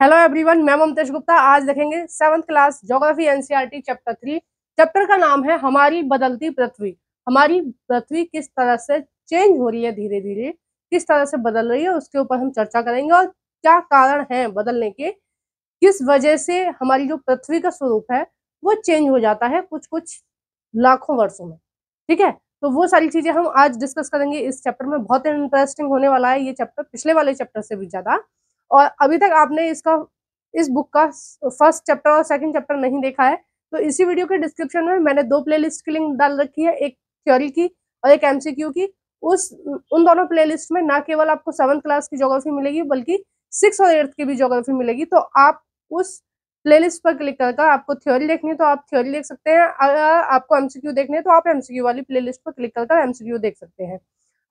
Hello everyone, मैं ममतेश गुप्ता। आज देखेंगे 7th class geography NCERT chapter 3। Chapter का नाम है हमारी बदलती पृथ्वी। हमारी पृथ्वी किस तरह से चेंज हो रही है, धीरे धीरे किस तरह से बदल रही है, उसके ऊपर हम चर्चा करेंगे और क्या कारण है बदलने के, किस वजह से हमारी जो पृथ्वी का स्वरूप है वो चेंज हो जाता है कुछ कुछ लाखों वर्षों में। ठीक है, तो वो सारी चीजें हम आज डिस्कस करेंगे इस चैप्टर में। बहुत इंटरेस्टिंग होने वाला है ये चैप्टर, पिछले वाले चैप्टर से भी ज्यादा। और अभी तक आपने इस बुक का फर्स्ट चैप्टर और सेकंड चैप्टर नहीं देखा है तो इसी वीडियो के डिस्क्रिप्शन में मैंने 2 प्लेलिस्ट की लिंक डाल रखी है, एक थ्योरी की और एक एमसीक्यू की। उन दोनों प्लेलिस्ट में ना केवल आपको 7th क्लास की ज्योग्राफी मिलेगी बल्कि 6th और 8th की भी ज्योग्राफी मिलेगी। तो आप उस प्लेलिस्ट पर क्लिक करके, आपको थ्योरी देखनी है तो आप थ्योरी देख सकते हैं, अगर आपको एमसीक्यू देखने है तो आप एमसीक्यू वाली प्लेलिस्ट पर क्लिक करके एमसीक्यू देख सकते हैं।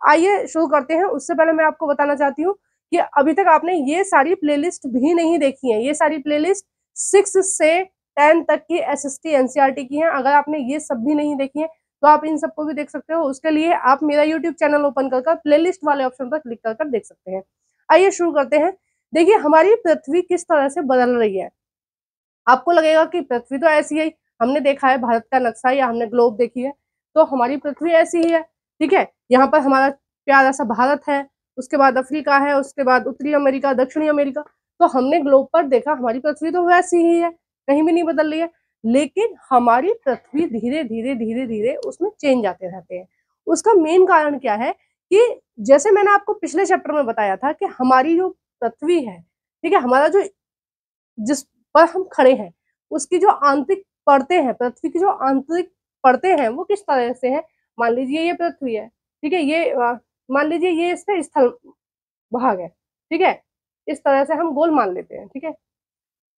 आइए शुरू करते हैं। उससे पहले मैं आपको बताना चाहती हूँ कि अभी तक आपने ये सारी प्लेलिस्ट भी नहीं देखी है। ये सारी प्लेलिस्ट 6 से 10 तक की एसएसटी एनसीईआरटी की हैं। अगर आपने ये सब भी नहीं देखी है तो आप इन सबको भी देख सकते हो। उसके लिए आप मेरा यूट्यूब चैनल ओपन कर प्लेलिस्ट वाले ऑप्शन पर क्लिक कर देख सकते हैं। आइए शुरू करते हैं। देखिए, हमारी पृथ्वी किस तरह से बदल रही है। आपको लगेगा कि पृथ्वी तो ऐसी है, हमने देखा है भारत का नक्शा या हमने ग्लोब देखी है तो हमारी पृथ्वी ऐसी ही है। ठीक है, यहाँ पर हमारा प्यारा सा भारत है, उसके बाद अफ्रीका है, उसके बाद उत्तरी अमेरिका, दक्षिणी अमेरिका। तो हमने ग्लोब पर देखा हमारी पृथ्वी तो वैसी ही है, कहीं भी नहीं बदल रही है। लेकिन हमारी पृथ्वी धीरे धीरे धीरे धीरे उसमें चेंज आते रहते हैं। उसका मेन कारण क्या है कि जैसे मैंने आपको पिछले चैप्टर में बताया था कि हमारी जो पृथ्वी है, ठीक है, हमारा जो जिस पर हम खड़े हैं उसकी जो आंतरिक परतें हैं, पृथ्वी की जो आंतरिक परतें हैं वो किस तरह से है। मान लीजिए ये पृथ्वी है, ठीक है, ये मान लीजिए ये इसका स्थल भाग है, ठीक है, इस तरह से हम गोल मान लेते हैं। ठीक है,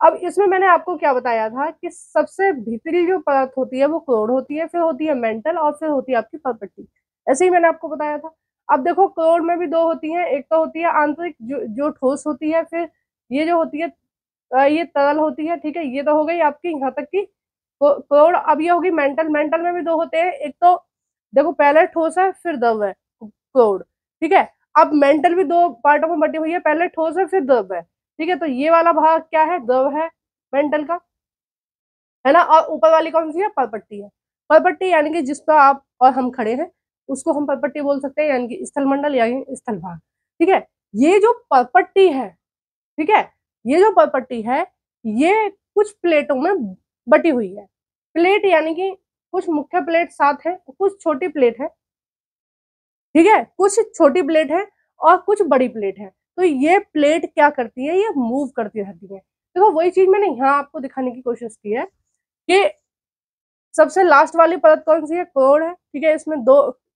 अब इसमें मैंने आपको क्या बताया था कि सबसे भीतरी जो परत होती है वो कोर होती है, फिर होती है मेंटल और फिर होती है आपकी परपट्टी। ऐसे ही मैंने आपको बताया था। अब देखो, कोर में भी 2 होती हैं, एक तो होती है आंतरिक जो ठोस होती है, फिर ये जो होती है ये तरल होती है। ठीक है, ये तो हो गई आपकी यहाँ तक की कोर। अब ये होगी मेंटल। मेंटल में भी 2 होते हैं, एक तो देखो पहले ठोस है फिर द्रव है, कोर। ठीक है, अब मेंटल भी 2 पार्टों में बटी हुई है, पहले ठोस है फिर द्रव है। ठीक है, तो ये वाला भाग क्या है, द्रव है मेंटल का, है ना। और ऊपर वाली कौन सी है, परपट्टी है। परपट्टी यानी कि जिस पर आप और हम खड़े हैं उसको हम परपट्टी बोल सकते हैं, यानी कि स्थल मंडल यानी स्थल भाग। ठीक है, ये जो परपट्टी है, ठीक है, ये जो परपट्टी है ये कुछ प्लेटों में बटी हुई है। प्लेट यानी कि कुछ मुख्य प्लेट 7 है, कुछ छोटी प्लेट है। ठीक है, कुछ छोटी प्लेट है और कुछ बड़ी प्लेट है। तो ये प्लेट क्या करती है, ये मूव करती रहती है। देखो, वही चीज मैंने यहाँ आपको दिखाने की कोशिश की है कि सबसे लास्ट वाली परत कौन सी है, कोर है। ठीक है, इसमें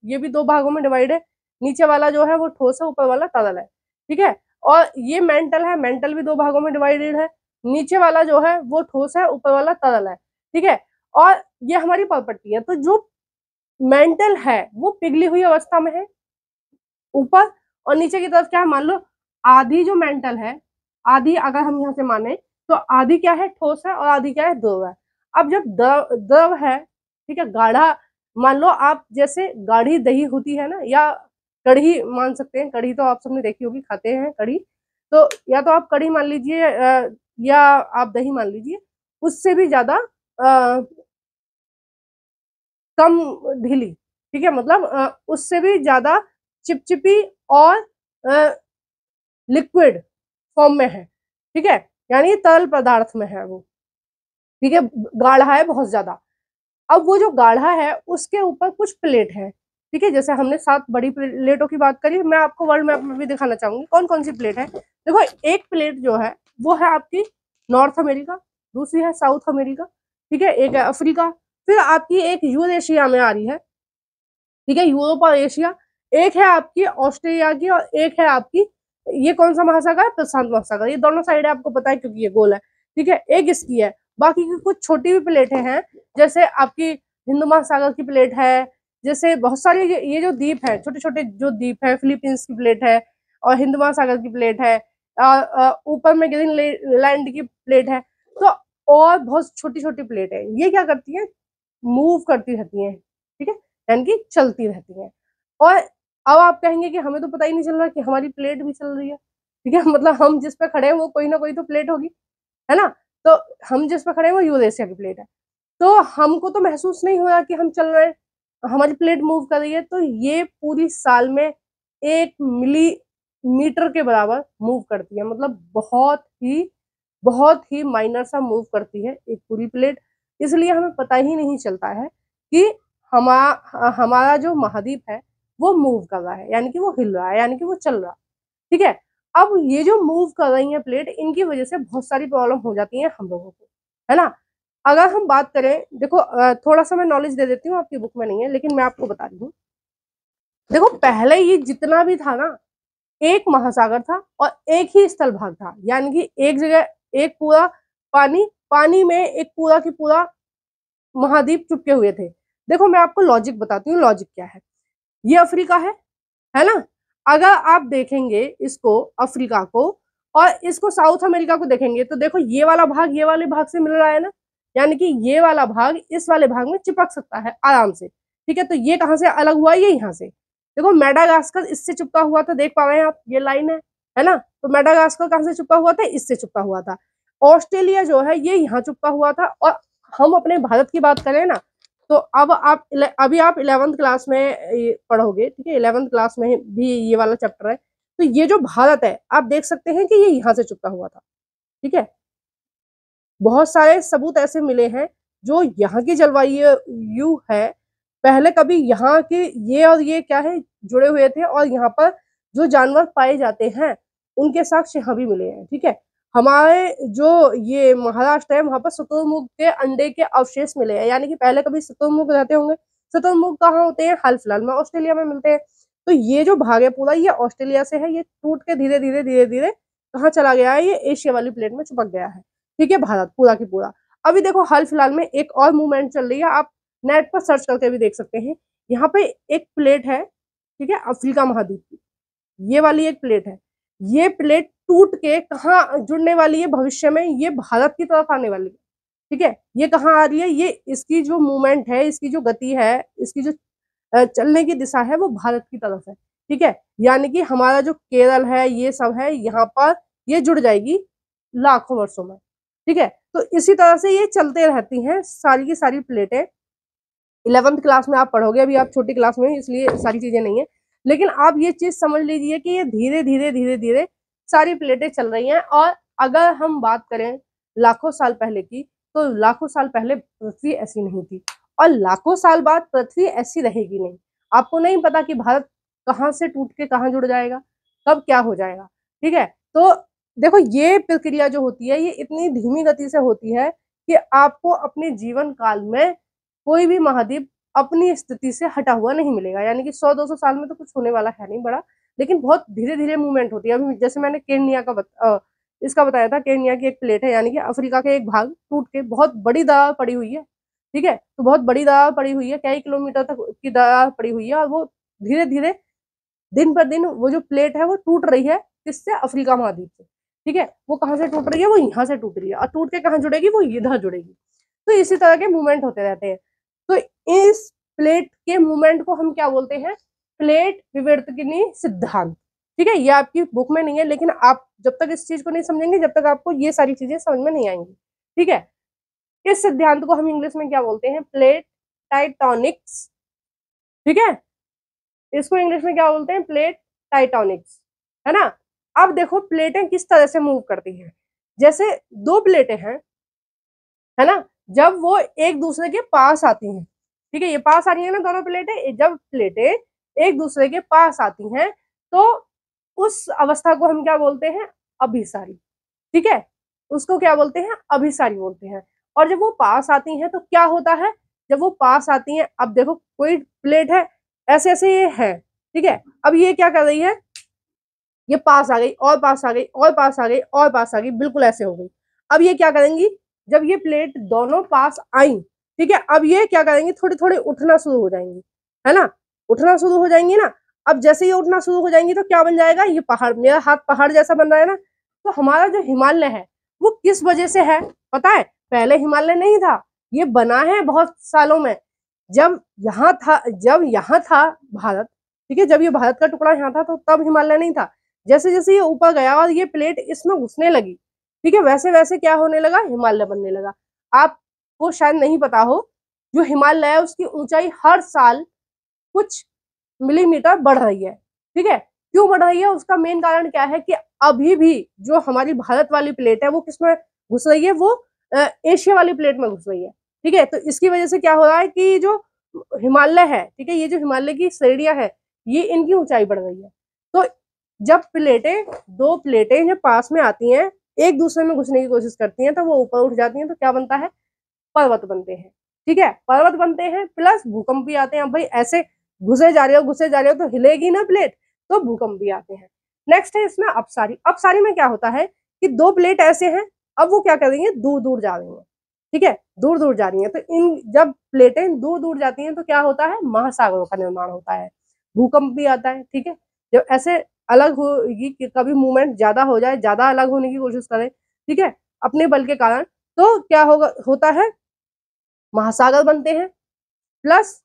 ये भी 2 भागों में डिवाइड है। नीचे वाला जो है वो ठोस है, ऊपर वाला तरल है। ठीक है, और ये मेंटल है, मेंटल भी 2 भागों में डिवाइडेड है। नीचे वाला जो है वो ठोस है, ऊपर वाला तरल है। ठीक है, और ये हमारी प्रॉपर्टी है। तो जो मेंटल है वो पिघली हुई अवस्था में है ऊपर, और नीचे की तरफ क्या है, मान लो आधी जो मेंटल है, आधी अगर हम यहाँ से माने तो आधी क्या है, ठोस है, और आधी क्या है, द्रव है। अब जब द्रव है, ठीक है, गाढ़ा, मान लो आप जैसे गाढ़ी दही होती है ना, या कढ़ी मान सकते हैं। कढ़ी तो आप सबने देखी होगी, खाते हैं कढ़ी। तो या तो आप कढ़ी मान लीजिए या आप दही मान लीजिए, उससे भी ज्यादा कम ढीली। ठीक है, मतलब उससे भी ज्यादा चिपचिपी और लिक्विड फॉर्म में है। ठीक है, यानी तरल पदार्थ में है वो। ठीक है, गाढ़ा है बहुत ज्यादा। अब वो जो गाढ़ा है उसके ऊपर कुछ प्लेट है। ठीक है, जैसे हमने 7 बड़ी प्लेटों की बात करी, मैं आपको वर्ल्ड मैप में भी दिखाना चाहूंगी कौन कौन सी प्लेट है। देखो, एक प्लेट जो है वो है आपकी नॉर्थ अमेरिका, दूसरी है साउथ अमेरिका, ठीक है, एक है अफ्रीका, फिर आपकी एक यूरेशिया में आ रही है। ठीक है, यूरोप और एशिया। एक है आपकी ऑस्ट्रेलिया की और एक है आपकी, ये कौन सा महासागर है, प्रशांत महासागर। ये दोनों साइड आपको पता है क्योंकि ये गोल है। ठीक है, एक इसकी है। बाकी की कुछ छोटी भी प्लेटें हैं, जैसे आपकी हिंद महासागर की प्लेट है, जैसे बहुत सारे ये जो द्वीप है, छोटे छोटे जो द्वीप है, फिलीपींस की प्लेट है और हिंद महासागर की प्लेट है, ऊपर में ग्रीनलैंड की प्लेट है। तो और बहुत छोटी छोटी प्लेट है, ये क्या करती है, मूव करती रहती है। ठीक है, यानी कि चलती रहती है। और अब आप कहेंगे कि हमें तो पता ही नहीं चल रहा कि हमारी प्लेट भी चल रही है। ठीक है, मतलब हम जिस पे खड़े हैं वो कोई ना कोई तो प्लेट होगी, है ना। तो हम जिस पे खड़े हैं वो यूरेशिया की प्लेट है, तो हमको तो महसूस नहीं हो रहा कि हम चल रहे हैं, हमारी प्लेट मूव कर रही है। तो ये पूरी साल में 1 मिलीमीटर के बराबर मूव करती है, मतलब बहुत ही माइनर सा मूव करती है एक पूरी प्लेट। इसलिए हमें पता ही नहीं चलता है कि हमारा जो महाद्वीप है वो मूव कर रहा है, यानी कि वो हिल रहा है, यानी कि वो चल रहा है। ठीक है, अब ये जो मूव कर रही है प्लेट, इनकी वजह से बहुत सारी प्रॉब्लम हो जाती है हम लोगों को, है ना। अगर हम बात करें, देखो थोड़ा सा मैं नॉलेज दे देती हूँ, आपकी बुक में नहीं है लेकिन मैं आपको बता रही हूँ। देखो पहले ये जितना भी था ना, एक महासागर था और एक ही स्थल भाग था, यानी कि एक जगह एक पूरा पानी में एक पूरा की पूरा महाद्वीप चुपके हुए थे। देखो मैं आपको लॉजिक बताती हूँ, लॉजिक क्या है। ये अफ्रीका है ना। अगर आप देखेंगे इसको, अफ्रीका को, और इसको साउथ अमेरिका को देखेंगे, तो देखो ये वाला भाग ये वाले भाग से मिल रहा है ना, यानी कि ये वाला भाग इस वाले भाग में चिपक सकता है आराम से। ठीक है, तो ये कहाँ से अलग हुआ, ये यहाँ से। देखो मेडागास्कर इससे चिपका हुआ था, देख पा रहे हैं आप, ये लाइन है ना। तो मेडागास्कर कहाँ से चिपका हुआ था, इससे चिपका हुआ था। ऑस्ट्रेलिया जो है ये यहाँ चिपका हुआ था। और हम अपने भारत की बात करें ना, तो अब आप अभी आप 11th क्लास में पढ़ोगे, ठीक है, 11th क्लास में भी ये वाला चैप्टर है। तो ये जो भारत है आप देख सकते हैं कि ये यहाँ से चिपका हुआ था। ठीक है, बहुत सारे सबूत ऐसे मिले हैं जो यहाँ की जलवायु है, पहले कभी यहाँ के ये और ये क्या है जुड़े हुए थे, और यहाँ पर जो जानवर पाए जाते हैं उनके साक्ष्य यहाँ भी मिले हैं। ठीक है, हमारे जो ये महाराष्ट्र है वहां पर शुतुरमुर्ग के अंडे के अवशेष मिले हैं, यानी कि पहले कभी शुतुरमुर्ग रहते होंगे। शुतुरमुर्ग कहाँ होते हैं, हाल फिलहाल में ऑस्ट्रेलिया में मिलते हैं। तो ये जो भाग है पूरा ये ऑस्ट्रेलिया से है, ये टूट के धीरे धीरे धीरे धीरे कहाँ चला गया है, ये एशिया वाली प्लेट में चिपक गया है। ठीक है, भारत पूरा की पूरा। अभी देखो हाल फिलहाल में एक और मूवमेंट चल रही है, आप नेट पर सर्च करके भी देख सकते हैं। यहाँ पे एक प्लेट है, ठीक है, अफ्रीका महाद्वीप की, ये वाली एक प्लेट है। ये प्लेट टूट के कहाँ जुड़ने वाली है भविष्य में, ये भारत की तरफ आने वाली है। ठीक है, ये कहाँ आ रही है, ये इसकी जो मूवमेंट है, इसकी जो गति है, इसकी जो चलने की दिशा है वो भारत की तरफ है। ठीक है, यानी कि हमारा जो केरल है ये सब है, यहाँ पर ये जुड़ जाएगी लाखों वर्षों में। ठीक है, तो इसी तरह से ये चलते रहती हैं सारी की सारी प्लेटें। 11th क्लास में आप पढ़ोगे, अभी आप छोटी क्लास में इसलिए सारी चीजें नहीं है, लेकिन आप ये चीज समझ लीजिए कि ये धीरे धीरे धीरे धीरे सारी प्लेटें चल रही हैं। और अगर हम बात करें लाखों साल पहले की, तो लाखों साल पहले पृथ्वी ऐसी नहीं थी, और लाखों साल बाद पृथ्वी ऐसी रहेगी नहीं। आपको नहीं पता कि भारत कहाँ से टूट के कहाँ जुड़ जाएगा, कब क्या हो जाएगा। ठीक है, तो देखो ये प्रक्रिया जो होती है ये इतनी धीमी गति से होती है कि आपको अपने जीवन काल में कोई भी महाद्वीप अपनी स्थिति से हटा हुआ नहीं मिलेगा, यानी कि 100-200 साल में तो कुछ होने वाला है नहीं बड़ा, लेकिन बहुत धीरे धीरे मूवमेंट होती है। अभी जैसे मैंने केन्या का इसका बताया था, केन्या की एक प्लेट है, यानी कि अफ्रीका के एक भाग टूट के बहुत बड़ी दरार पड़ी हुई है। ठीक है, तो बहुत बड़ी दरार पड़ी हुई है, कई किलोमीटर तक की दरार पड़ी हुई है, और वो धीरे धीरे दिन पर दिन वो जो प्लेट है वो टूट रही है, किससे, अफ्रीका महाद्वीप से। ठीक है, वो कहाँ से टूट रही है, वो यहाँ से टूट रही है, और टूट के कहाँ जुड़ेगी, वो इधर जुड़ेगी। तो इसी तरह के मूवमेंट होते रहते हैं। तो इस प्लेट के मूवमेंट को हम क्या बोलते हैं, प्लेट विवर्तनिकी सिद्धांत। ठीक है, ये आपकी बुक में नहीं है, लेकिन आप जब तक इस चीज को नहीं समझेंगे जब तक आपको ये सारी चीजें समझ में नहीं आएंगी। ठीक है, इस सिद्धांत को हम इंग्लिश में क्या बोलते हैं, प्लेट टाइटोनिक्स। ठीक है, इसको इंग्लिश में क्या बोलते हैं, प्लेट टाइटोनिक्स, है ना। अब देखो प्लेटें किस तरह से मूव करती हैं। जैसे दो प्लेटें हैं, है ना, जब वो एक दूसरे के पास आती हैं, ठीक है, ये पास आ रही है ना दोनों प्लेटें, जब प्लेटें एक दूसरे के पास आती हैं तो उस अवस्था को हम क्या बोलते हैं, अभिसारी। ठीक है, उसको क्या बोलते हैं, अभिसारी बोलते हैं। और जब वो पास आती हैं तो क्या होता है, जब वो पास आती हैं, अब देखो कोई प्लेट है, ऐसे ऐसे ये है, ठीक है, अब ये क्या कर रही है, ये पास आ गई और पास आ गई और पास आ गई और पास आ गई, बिल्कुल ऐसे हो गई। अब ये क्या करेंगी, जब ये प्लेट दोनों पास आई, ठीक है, अब ये क्या करेंगी, थोड़ी थोड़ी उठना शुरू हो जाएंगी, है ना, उठना शुरू हो जाएंगी ना। अब जैसे ये उठना शुरू हो जाएंगी तो क्या बन जाएगा, ये पहाड़, मेरा हाथ पहाड़ जैसा बन रहा है ना। तो हमारा जो हिमालय है वो किस वजह से है पता है, पहले हिमालय नहीं था, ये बना है बहुत सालों में। जब यहाँ था भारत, ठीक है, जब ये भारत का टुकड़ा यहाँ था तो तब हिमालय नहीं था। जैसे जैसे ये ऊपर गया और ये प्लेट इसमें घुसने लगी, ठीक है, वैसे वैसे क्या होने लगा, हिमालय बनने लगा। आपको शायद नहीं पता हो, जो हिमालय है उसकी ऊंचाई हर साल कुछ मिलीमीटर बढ़ रही है, ठीक है। क्यों बढ़ रही है, उसका मेन कारण क्या है कि अभी भी जो हमारी भारत वाली प्लेट है वो किसमें घुस रही है, वो एशिया वाली प्लेट में घुस रही है, ठीक है। तो इसकी वजह से क्या हो रहा है कि जो हिमालय है, ठीक है, ये जो हिमालय की श्रेणियां है, ये इनकी ऊंचाई बढ़ रही है। तो जब प्लेटें, दो प्लेटें जब पास में आती हैं, एक दूसरे में घुसने की कोशिश करती हैं, तो वो ऊपर उठ जाती हैं, तो क्या बनता है, पर्वत बनते हैं, ठीक है, पर्वत बनते हैं, प्लस भूकंप भी आते हैं। अब भाई ऐसे घुसे जा रहे हो घुसे जा रहे हो तो हिलेगी ना प्लेट, तो भूकंप भी आते हैं। नेक्स्ट है इसमें अपसारी। अपसारी में क्या होता है कि दो प्लेट ऐसे हैं, अब वो क्या कर रही है, दूर दूर जा रही है, ठीक है, दूर दूर जा रही है। तो इन जब प्लेटें दूर दूर जाती हैं तो क्या होता है, महासागरों का निर्माण होता है, भूकंप भी आता है, ठीक है। जब ऐसे अलग होगी कि कभी मूवमेंट ज्यादा हो जाए, ज्यादा अलग होने की कोशिश करें, ठीक है, अपने बल के कारण, तो क्या होगा, होता है, महासागर बनते हैं, प्लस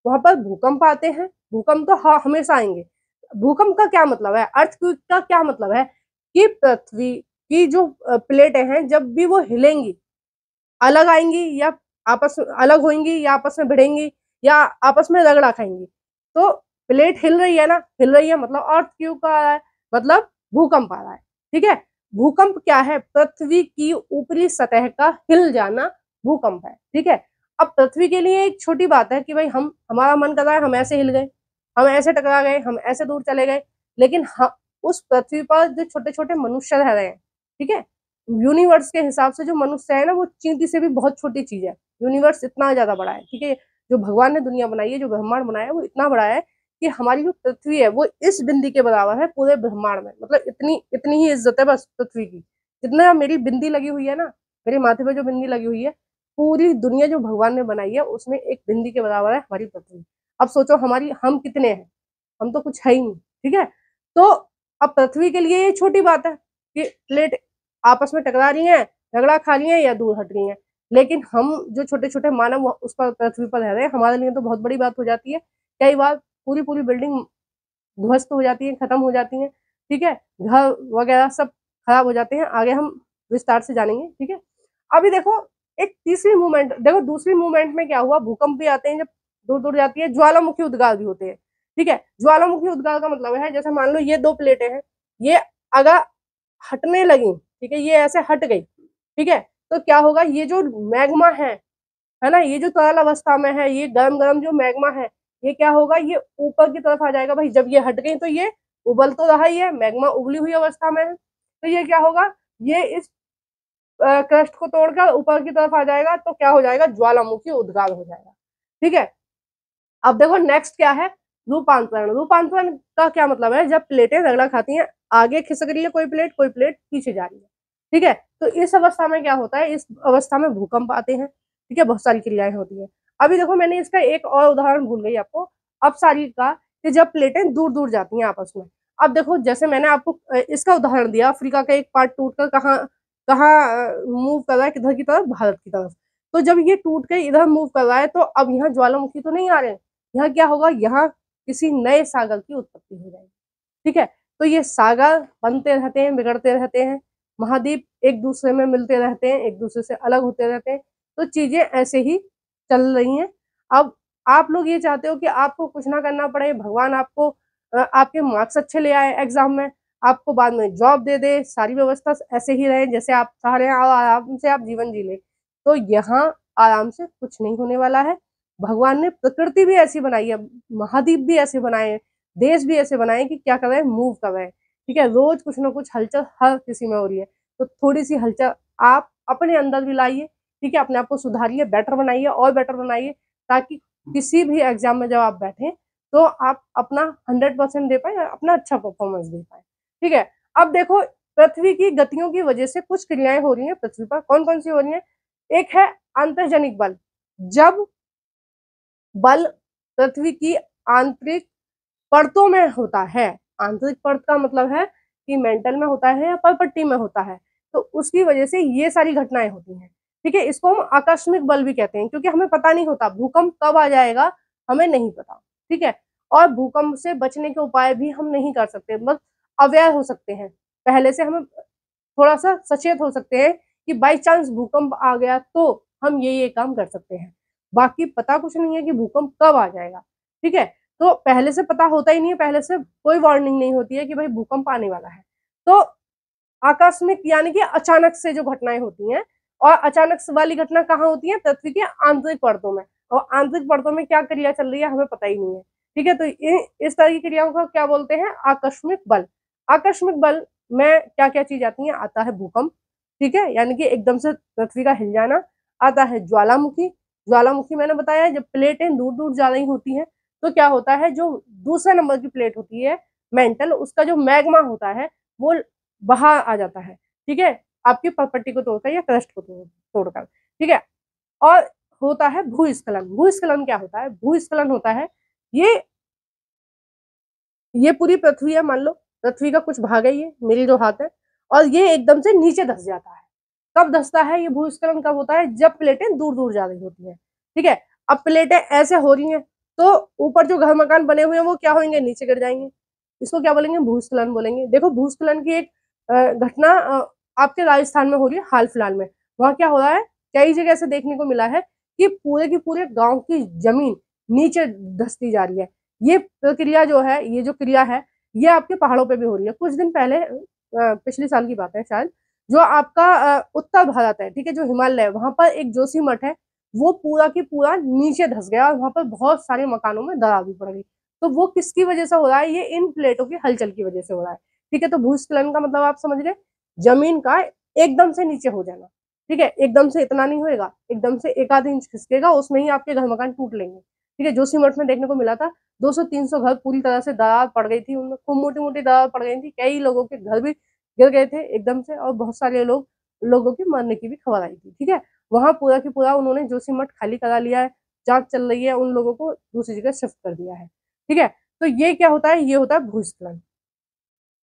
वहां पर भूकंप आते हैं। भूकंप तो हाँ हमेशा आएंगे। भूकंप का क्या मतलब है, अर्थक्वेक का क्या मतलब है कि पृथ्वी की जो प्लेटें हैं जब भी वो हिलेंगी, अलग आएंगी या आपस में अलग होंगी या आपस में भिड़ेंगी या आपस में रगड़ा खाएंगी, तो प्लेट हिल रही है ना, हिल रही है मतलब अर्थक्वेक आ रहा है, मतलब भूकंप आ रहा है, ठीक है। भूकंप क्या है, पृथ्वी की ऊपरी सतह का हिल जाना भूकंप है, ठीक है। अब पृथ्वी के लिए एक छोटी बात है कि भाई हम, हमारा मन कर रहा है हम ऐसे हिल गए, हम ऐसे टकरा गए, हम ऐसे दूर चले गए, लेकिन उस पृथ्वी पर जो छोटे छोटे मनुष्य रह रहे हैं, ठीक है, यूनिवर्स के हिसाब से जो मनुष्य है ना, वो चींटी से भी बहुत छोटी चीज है। यूनिवर्स इतना ज्यादा बड़ा है, ठीक है, जो भगवान ने दुनिया बनाई है, जो ब्रह्मांड बनाया है, वो इतना बड़ा है कि हमारी जो पृथ्वी है वो इस बिंदी के बराबर है पूरे ब्रह्मांड में। मतलब इतनी इतनी ही इज्जत है बस पृथ्वी की। जितना मेरी बिंदी लगी हुई है ना, मेरे माथे पे जो बिंदी लगी हुई है, पूरी दुनिया जो भगवान ने बनाई है उसमें एक बिंदी के बराबर है हमारी पृथ्वी। अब सोचो हमारी, हम कितने हैं, हम तो कुछ है ही नहीं, ठीक है। तो अब पृथ्वी के लिए ये छोटी बात है कि प्लेट आपस में टकरा रही हैं, झगड़ा खा रही हैं या दूर हट रही हैं, लेकिन हम जो छोटे छोटे मानव उस पर पृथ्वी पर रह रहे हैं, हमारे लिए तो बहुत बड़ी बात हो जाती है। कई बार पूरी पूरी बिल्डिंग ध्वस्त हो जाती है, खत्म हो जाती है, ठीक है, घर वगैरह सब खराब हो जाते हैं, आगे हम विस्तार से जानेंगे, ठीक है। अभी देखो एक तीसरी मूवमेंट देखो, दूसरी मूवमेंट में क्या हुआ, भूकंप भी आते हैं जब दूर दूर जाती है, ज्वालामुखी उद्गार भी होते हैं, ठीक है। ज्वालामुखी उद्गार का मतलब है, जैसे मान लो ये दो प्लेटें हैं, ये अगर हटने लगी, ठीक है, ये ऐसे हट गई, ठीक है, तो क्या होगा, ये जो मैग्मा है ना, ये जो तरल अवस्था में है, ये गरम गरम जो मैग्मा है, ये क्या होगा, ये ऊपर की तरफ आ जाएगा। भाई जब ये हट गई तो ये उबल तो रहा ही है, मैग्मा उबली हुई अवस्था में है, तो ये क्या होगा, ये इस क्रस्ट को तोड़कर ऊपर की तरफ आ जाएगा, तो क्या हो जाएगा, ज्वालामुखी उद्गार हो जाएगा, ठीक है। अब देखो नेक्स्ट क्या है, रूपांतरण। रूपांतरण का क्या मतलब है, जब प्लेटें रगड़ा खाती हैं, आगे खिसक रही है कोई प्लेट पीछे जा रही है, ठीक है। तो इस अवस्था में क्या होता है, इस अवस्था में भूकंप आते हैं, ठीक है, बहुत सारी क्रियाएं होती है। अभी देखो मैंने इसका एक और उदाहरण भूल गई आपको, अपसारी का, कि जब प्लेटें दूर दूर जाती हैं आपस में। अब देखो जैसे मैंने आपको इसका उदाहरण दिया, अफ्रीका का एक पार्ट टूटकर कहाँ कहाँ मूव कर रहा है, किधर की तरफ, भारत की तरफ। तो जब ये टूट के इधर मूव कर रहा है, तो अब यहाँ ज्वालामुखी तो नहीं आ रहे हैं, यहाँ क्या होगा, यहाँ किसी नए सागर की उत्पत्ति हो जाएगी, ठीक है। तो ये सागर बनते रहते हैं, बिगड़ते रहते हैं, महाद्वीप एक दूसरे में मिलते रहते हैं, एक दूसरे से अलग होते रहते हैं, तो चीजें ऐसे ही चल रही हैं। अब आप लोग ये चाहते हो कि आपको कुछ ना करना पड़े, भगवान आपको आपके मार्क्स अच्छे ले आए एग्जाम में, आपको बाद में जॉब दे दे, सारी व्यवस्था ऐसे ही रहे जैसे आप चाह रहे हैं और आराम से आप जीवन जी ले, तो यहाँ आराम से कुछ नहीं होने वाला है। भगवान ने प्रकृति भी ऐसी बनाई है, महाद्वीप भी ऐसे बनाए हैं, देश भी ऐसे बनाए कि क्या कर रहे हैं, मूव कर रहे हैं, ठीक है। रोज कुछ ना कुछ हलचल हर किसी में हो रही है, तो थोड़ी सी हलचल आप अपने अंदर भी लाइए, ठीक है, अपने आप को सुधारिए, बेटर बनाइए और बेटर बनाइए, ताकि किसी भी एग्जाम में जब आप बैठे तो आप अपना 100% दे पाए, अपना अच्छा परफॉर्मेंस दे पाए, ठीक है। अब देखो पृथ्वी की गतियों की वजह से कुछ क्रियाएं हो रही हैं पृथ्वी पर, कौन कौन सी हो रही हैं। एक है अंतर्जनिक बल, जब बल पृथ्वी की आंतरिक परतों में होता है, आंतरिक परत का मतलब है कि मेंटल में होता है या परपट्टी में होता है, तो उसकी वजह से ये सारी घटनाएं होती हैं, ठीक है। इसको हम आकस्मिक बल भी कहते हैं, क्योंकि हमें पता नहीं होता भूकंप कब आ जाएगा, हमें नहीं पता, ठीक है। और भूकंप से बचने के उपाय भी हम नहीं कर सकते, बस अवेयर हो सकते हैं, पहले से हम थोड़ा सा सचेत हो सकते हैं कि बाई चांस भूकंप आ गया तो हम ये काम कर सकते हैं। बाकी पता कुछ नहीं है कि भूकंप कब आ जाएगा, ठीक है। तो पहले से पता होता ही नहीं है, पहले से कोई वार्निंग नहीं होती है कि भाई भूकंप आने वाला है। तो आकस्मिक यानी कि अचानक से जो घटनाएं होती हैं, और अचानक से वाली घटना कहाँ होती है? पृथ्वी के आंतरिक परतों में, और आंतरिक परतों में क्या क्रिया चल रही है हमें पता ही नहीं है, ठीक है। तो इस तरह की क्रियाओं को क्या बोलते हैं? आकस्मिक बल। आकस्मिक बल में क्या क्या चीज आती है? आता है भूकंप, ठीक है, यानी कि एकदम से पृथ्वी का हिल जाना। आता है ज्वालामुखी। ज्वालामुखी मैंने बताया जब प्लेटें दूर दूर जा रही होती हैं तो क्या होता है, जो दूसरे नंबर की प्लेट होती है मेंटल, उसका जो मैग्मा होता है वो बाहर आ जाता है, ठीक है, आपकी प्रॉपर्टी को तोड़कर या क्रस्ट को तोड़कर, ठीक है। और होता है भूस्खलन। भूस्खलन क्या होता है? भूस्खलन होता है ये पूरी पृथ्वी है, मान लो पृथ्वी का कुछ भाग है, ये मेरी जो हाथ है, और ये एकदम से नीचे धस जाता है। कब धसता है ये भूस्खलन? कब होता है? जब प्लेटें दूर दूर जा रही होती है, ठीक है। अब प्लेटें ऐसे हो रही हैं तो ऊपर जो घर मकान बने हुए हैं वो क्या होंगे? नीचे गिर जाएंगे। इसको क्या बोलेंगे? भूस्खलन बोलेंगे। देखो भूस्खलन की एक घटना आपके राजस्थान में हो रही है हाल फिलहाल में। वहां क्या हो रहा है, कई जगह से देखने को मिला है कि पूरे की पूरे गांव की जमीन नीचे धसती जा रही है। ये प्रक्रिया जो है, ये जो क्रिया है, ये आपके पहाड़ों पे भी हो रही है। कुछ दिन पहले पिछले साल की बात है शायद, जो आपका उत्तर भारत है, ठीक है, जो हिमालय है, वहां पर एक जोशीमठ है, वो पूरा की पूरा नीचे धस गया और वहां पर बहुत सारे मकानों में दरार भी पड़ गई। तो वो किसकी वजह से हो रहा है? ये इन प्लेटों की हलचल की वजह से हो रहा है, ठीक है। तो भूस्खलन का मतलब आप समझ रहे, जमीन का एकदम से नीचे हो जाना, ठीक है। एकदम से इतना नहीं होएगा, एकदम से एक आध इंच खिसकेगा, उसमें ही आपके घर मकान टूट लेंगे, ठीक है। जोशीमठ में देखने को मिला था 200-300 घर पूरी तरह से दरार पड़ गई थी, उनमें खूब मोटी मोटी दरार पड़ गई थी, कई लोगों के घर भी गिर गए थे एकदम से, और बहुत सारे लोगों की मरने की भी खबर आई थी, ठीक है। वहां पूरा की पूरा उन्होंने जोशीमठ खाली करा लिया है, जांच चल रही है, उन लोगों को दूसरी जगह शिफ्ट कर दिया है, ठीक है। तो ये क्या होता है? ये होता है भूस्खलन।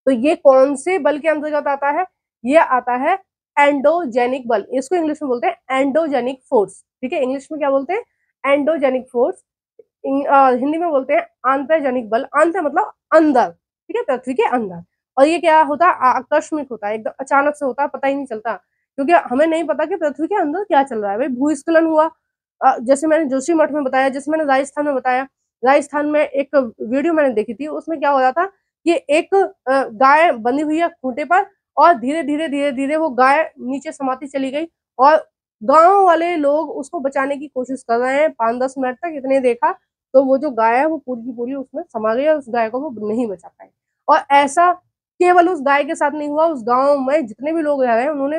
तो ये कौन से बल के अंतर्गत आता है? ये आता है एंडोजेनिक बल। इसको इंग्लिश में बोलते हैं एंडोजेनिक फोर्स, ठीक है। इंग्लिश में क्या बोलते हैं? Endogenic force. हिंदी में बोलते हैं आंतरजनिक बल। आंतर मतलब अंदर, ठीक है, पृथ्वी के अंदर। और ये क्या होता है? आकस्मिक होता है, एकदम अचानक से होता है, पता ही नहीं चलता, क्योंकि हमें नहीं पता कि पृथ्वी के अंदर क्या चल रहा है। भाई भूस्खलन हुआ, जैसे मैंने जोशीमठ में बताया, जैसे मैंने राजस्थान में बताया। राजस्थान में एक वीडियो मैंने देखी थी, उसमें क्या हो रहा था कि एक गाय बंधी हुई है खूंटे पर, और धीरे धीरे वो गाय नीचे समाती चली गई, और गांव वाले लोग उसको बचाने की कोशिश कर रहे हैं 5-10 मिनट तक, इतने देखा तो वो जो गाय है वो पूरी की पूरी उसमें समा गई, और उस गाय को वो नहीं बचा पाए। और ऐसा केवल उस गाय के साथ नहीं हुआ, उस गांव में जितने भी लोग रह रहे हैं उन्होंने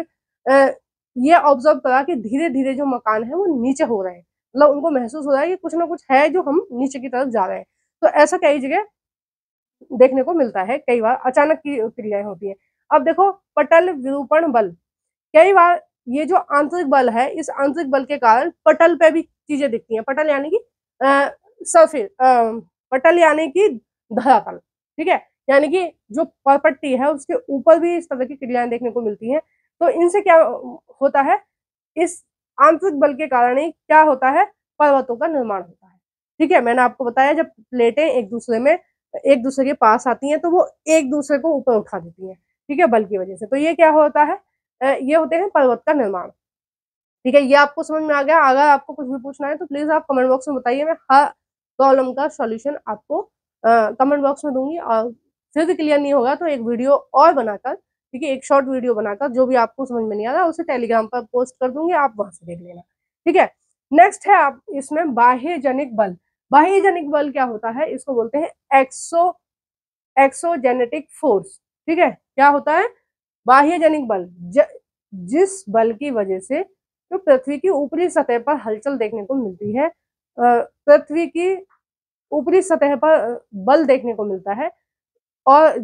ये ऑब्जर्व करा कि धीरे धीरे जो मकान है वो नीचे हो रहे हैं, मतलब उनको महसूस हो रहा है कि कुछ ना कुछ है जो हम नीचे की तरफ जा रहे हैं। तो ऐसा कई जगह देखने को मिलता है, कई बार अचानक की क्रियाएं होती है। अब देखो पटल विरूपण बल। कई बार ये जो आंतरिक बल है, इस आंतरिक बल के कारण पटल पे भी चीजें दिखती हैं। पटल यानी कि सरफेस, पटल यानी कि धरातल, ठीक है, यानी कि जो पट्टी है उसके ऊपर भी इस तरह की क्रियाएं देखने को मिलती हैं। तो इनसे क्या होता है? इस आंतरिक बल के कारण ही क्या होता है? पर्वतों का निर्माण होता है, ठीक है। मैंने आपको बताया जब प्लेटें एक दूसरे के पास आती हैं तो वो एक दूसरे को ऊपर उठा देती हैं, ठीक है, बल की वजह से। तो ये क्या होता है? ये होते हैं पर्वत का निर्माण, ठीक है। ये आपको समझ में आ गया? अगर आपको कुछ भी पूछना है तो प्लीज आप कमेंट बॉक्स में बताइए, मैं हर प्रॉब्लम का सॉल्यूशन आपको कमेंट बॉक्स में दूंगी। और फिर भी क्लियर नहीं होगा तो एक वीडियो और बनाकर, ठीक है, एक शॉर्ट वीडियो बनाकर जो भी आपको समझ में नहीं आ रहा उसे टेलीग्राम पर पोस्ट कर दूंगी, आप वहां से देख लेना, ठीक है। नेक्स्ट है आप इसमें बाह्य जनिक बल। बाह्य जनिक बल क्या होता है? इसको बोलते हैं एक्सोजेनेटिक फोर्स, ठीक है। क्या होता है? बाह्य जनिक बल, जिस बल की वजह से जो पृथ्वी की ऊपरी सतह पर हलचल देखने को मिलती है, पृथ्वी की ऊपरी सतह पर बल देखने को मिलता है, और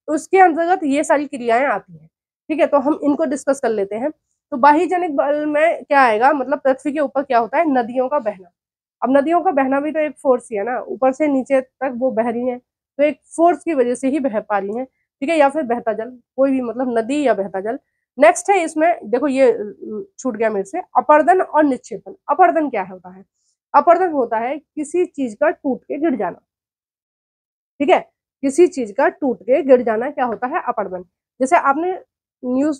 उसके अंतर्गत ये सारी क्रियाएं आती हैं, ठीक है। तो हम इनको डिस्कस कर लेते हैं। तो बाह्य जनिक बल में क्या आएगा? मतलब पृथ्वी के ऊपर क्या होता है? नदियों का बहना। अब नदियों का बहना भी तो एक फोर्स ही है ना, ऊपर से नीचे तक वो बह रही है, तो एक फोर्स की वजह से ही बह पा रही है, ठीक है, या फिर बहता जल, कोई भी, मतलब नदी या बहता जल। नेक्स्ट है इसमें, देखो ये छूट गया मेरे से, अपर्दन और निक्षेपण। अपर्दन क्या होता है? अपर्दन होता है किसी चीज का टूट के गिर जाना, ठीक है। किसी चीज का टूट के गिर जाना क्या होता है, अपर्दन। जैसे आपने न्यूज,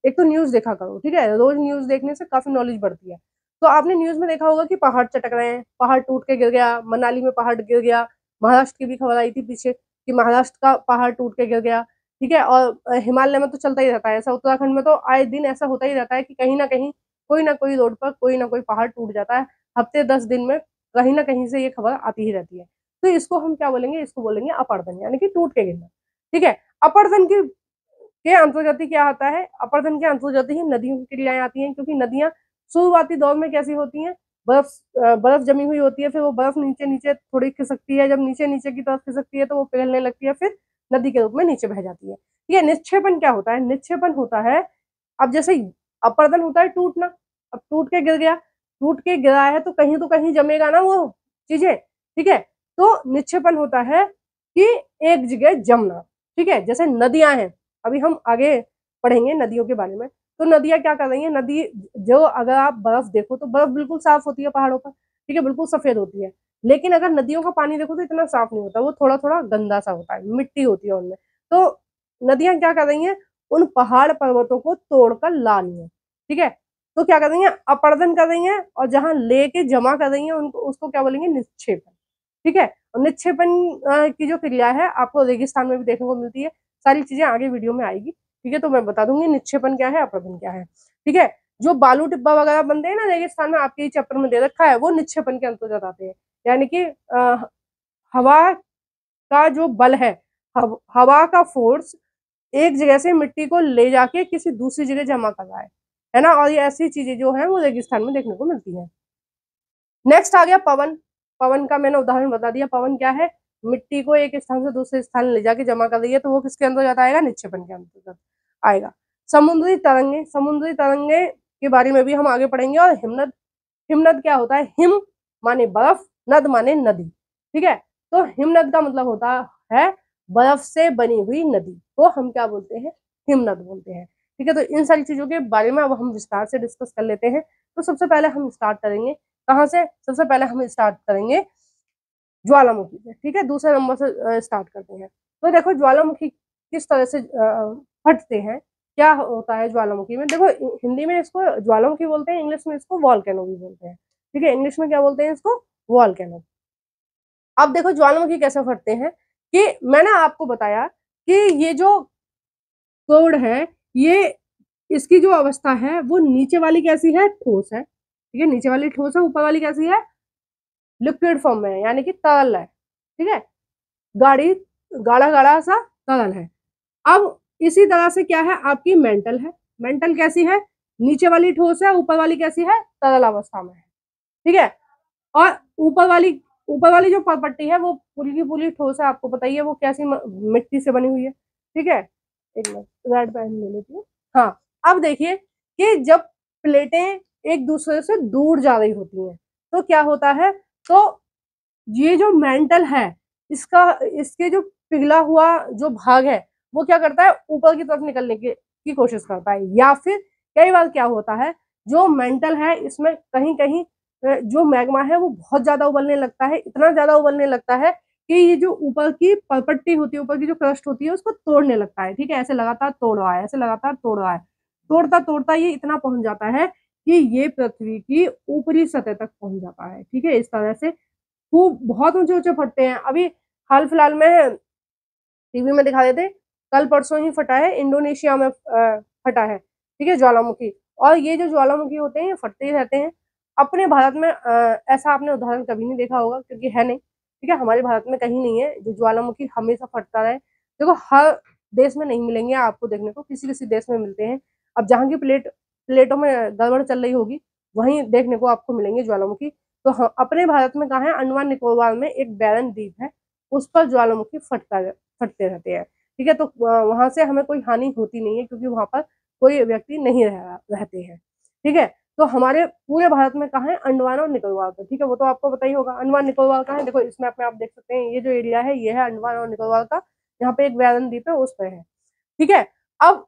एक तो न्यूज देखा करो, ठीक है, रोज न्यूज देखने से काफी नॉलेज बढ़ती है। तो आपने न्यूज में देखा होगा कि पहाड़ चटक रहे हैं, पहाड़ टूट के गिर गया, मनाली में पहाड़ गिर गया, महाराष्ट्र की भी खबर आई थी पीछे कि महाराष्ट्र का पहाड़ टूट के गिर गया, ठीक है। और हिमालय में तो चलता ही रहता है ऐसा, उत्तराखंड में तो आए दिन ऐसा होता ही रहता है कि कहीं ना कोई रोड पर कोई ना कोई पहाड़ टूट जाता है। हफ्ते 10 दिन में कहीं ना कहीं से ये खबर आती ही रहती है। तो इसको हम क्या बोलेंगे, इसको बोलेंगे अपर्दन, यानी कि टूट के गिरना, ठीक है। अपर्दन के अंतर्गत ही क्या आता है, अपर्दन के अंतर्गत ही नदियों की क्रियाएं आती हैं, क्योंकि नदियां शुरुआती दौर में कैसी होती हैं, बर्फ जमी हुई होती है, फिर वो बर्फ नीचे नीचे थोड़ी खिसकती है, जब नीचे नीचे की तरफ खिसकती है तो वो पिघलने लगती है, फिर नदी के रूप में नीचे बह जाती है। ये निक्षेपण क्या होता है, निक्षेपण होता है, अब जैसे अपर्दन होता है टूटना, अब टूट के गिर गया, टूट के गिरा है तो कहीं जमेगा ना वो चीजें, ठीक है। तो निक्षेपण होता है कि एक जगह जमना, ठीक है। जैसे नदियां हैं, अभी हम आगे पढ़ेंगे नदियों के बारे में। तो नदियां क्या कर रही हैं, नदी जो, अगर आप बर्फ देखो तो बर्फ बिल्कुल साफ होती है पहाड़ों पर, ठीक है, बिल्कुल सफेद होती है। लेकिन अगर नदियों का पानी देखो तो इतना साफ नहीं होता, वो थोड़ा थोड़ा गंदा सा होता है, मिट्टी होती है उनमें। तो नदियां क्या कर रही हैं, उन पहाड़ पर्वतों को तोड़कर ला रही है, ठीक है। तो क्या कर रही है, अपर्दन कर रही है, और जहां लेके जमा कर रही है उनको, उसको क्या बोलेंगे, निक्षेपण, ठीक है। और निक्षेपण की जो क्रिया है आपको रेगिस्तान में भी देखने को मिलती है। सारी चीजें आगे वीडियो में आएगी, ठीक है। तो मैं बता दूंगी निक्षेपण क्या है, अपर्दन क्या है, ठीक है। जो बालू टिब्बा वगैरह बनते हैं ना रेगिस्तान में, आपके चैप्टर में दे रखा है, वो निक्षेपण के अंतर्गत आते हैं। यानी कि हवा का जो बल है, हवा का फोर्स एक जगह से मिट्टी को ले जाके किसी दूसरी जगह जमा कर रहा है ना। और ये ऐसी चीजें जो है वो रेगिस्तान में देखने को मिलती है। नेक्स्ट आ गया पवन। पवन का मैंने उदाहरण बता दिया। पवन क्या है, मिट्टी को एक स्थान से दूसरे स्थान ले जाके जमा कर रही है, तो वो किसके अंतर्गत आएगा, निक्षेपण के अंतर्गत आएगा। समुद्री तरंगे, समुद्री तरंगे के बारे में भी हम आगे पढ़ेंगे। और हिमनद, हिमनद क्या होता है, हिम माने बर्फ, नद माने नदी, ठीक है। तो हिमनद का मतलब होता है बर्फ से बनी हुई नदी को हम क्या बोलते हैं, हिमनद बोलते हैं, ठीक है। तो इन सारी चीजों के बारे में अब हम विस्तार से डिस्कस कर लेते हैं। तो सबसे पहले हम स्टार्ट करेंगे कहाँ से, सबसे पहले हम स्टार्ट करेंगे ज्वालामुखी से, ठीक है। दूसरे नंबर से स्टार्ट करते हैं। तो देखो ज्वालामुखी किस तरह से फटते हैं, क्या होता है ज्वालामुखी में। देखो हिंदी में इसको ज्वालामुखी बोलते हैं, इंग्लिश में इसको वॉल्केनो भी बोलते हैं, ठीक है। इंग्लिश में क्या बोलते हैं इसको, वॉल्केनो। अब देखो ज्वालामुखी कैसे फटते हैं, कि मैंने आपको बताया कि ये जो कोड है, ये इसकी जो अवस्था है वो नीचे वाली कैसी है, ठोस है, ठीक है। नीचे वाली ठोस है, ऊपर वाली कैसी है, लिक्विड फॉर्म में है, यानी कि तरल है, ठीक है। गाढ़ी, गाढ़ा गाढ़ा सा तरल है। अब इसी तरह से क्या है, आपकी मेंटल है। मेंटल कैसी है, नीचे वाली ठोस है, ऊपर वाली कैसी है, तरल अवस्था में है, ठीक है। और ऊपर वाली जो पट्टी है वो पूरी की पूरी ठोस है, आपको पता ही है वो कैसी मिट्टी से बनी हुई है, ठीक है। एक मिनट रेड पेन ले लेती हूँ। हाँ, अब देखिए कि जब प्लेटें एक दूसरे से दूर जा रही होती हैं तो क्या होता है, तो ये जो मेंटल है, इसके जो पिघला हुआ जो भाग है वो क्या करता है, ऊपर की तरफ निकलने की कोशिश करता है। या फिर कई बार क्या होता है, जो मेंटल है इसमें कहीं कहीं जो मैग्मा है वो बहुत ज्यादा उबलने लगता है, इतना ज्यादा उबलने लगता है कि ये जो ऊपर की परपट्टी होती है, ऊपर की जो क्रस्ट होती है उसको तोड़ने लगता है, ठीक है। ऐसे लगातार तोड़ रहा है, ऐसे लगातार तोड़ रहा है, तोड़ता तोड़ता ये इतना पहुंच जाता है कि ये पृथ्वी की ऊपरी सतह तक पहुंच जाता है, ठीक है। इस तरह से खूब बहुत ऊंचे ऊंचे फटते हैं। अभी हाल फिलहाल में टीवी में दिखा देते, कल परसों ही फटा है, इंडोनेशिया में फटा है, ठीक है, ज्वालामुखी। और ये जो ज्वालामुखी होते हैं ये फटते ही रहते हैं। अपने भारत में ऐसा आपने उदाहरण कभी नहीं देखा होगा, क्योंकि है नहीं, ठीक है। हमारे भारत में कहीं नहीं है जो ज्वालामुखी हमेशा फटता रहे। देखो हर देश में नहीं मिलेंगे आपको देखने को, किसी किसी देश में मिलते हैं। अब जहाँ की प्लेटों में गड़बड़ चल रही होगी वहीं देखने को आपको मिलेंगे ज्वालामुखी। तो अपने भारत में कहाँ है, अंडमान निकोबार में एक बैरन द्वीप है, उस पर ज्वालामुखी फटते रहते हैं, ठीक है। तो वहां से हमें कोई हानि होती नहीं है, क्योंकि वहां पर कोई व्यक्ति नहीं रहते हैं, ठीक है। तो हमारे पूरे भारत में कहाँ है, अंडमान और निकोबार पर, ठीक है। वो तो आपको पता ही होगा अंडमान निकोबार कहाँ है, देखो इस मैप में आप देख सकते हैं, ये जो एरिया है ये है अंडमान और निकोबार का, यहाँ पे एक बैरन द्वीप है उस पर है, ठीक है। अब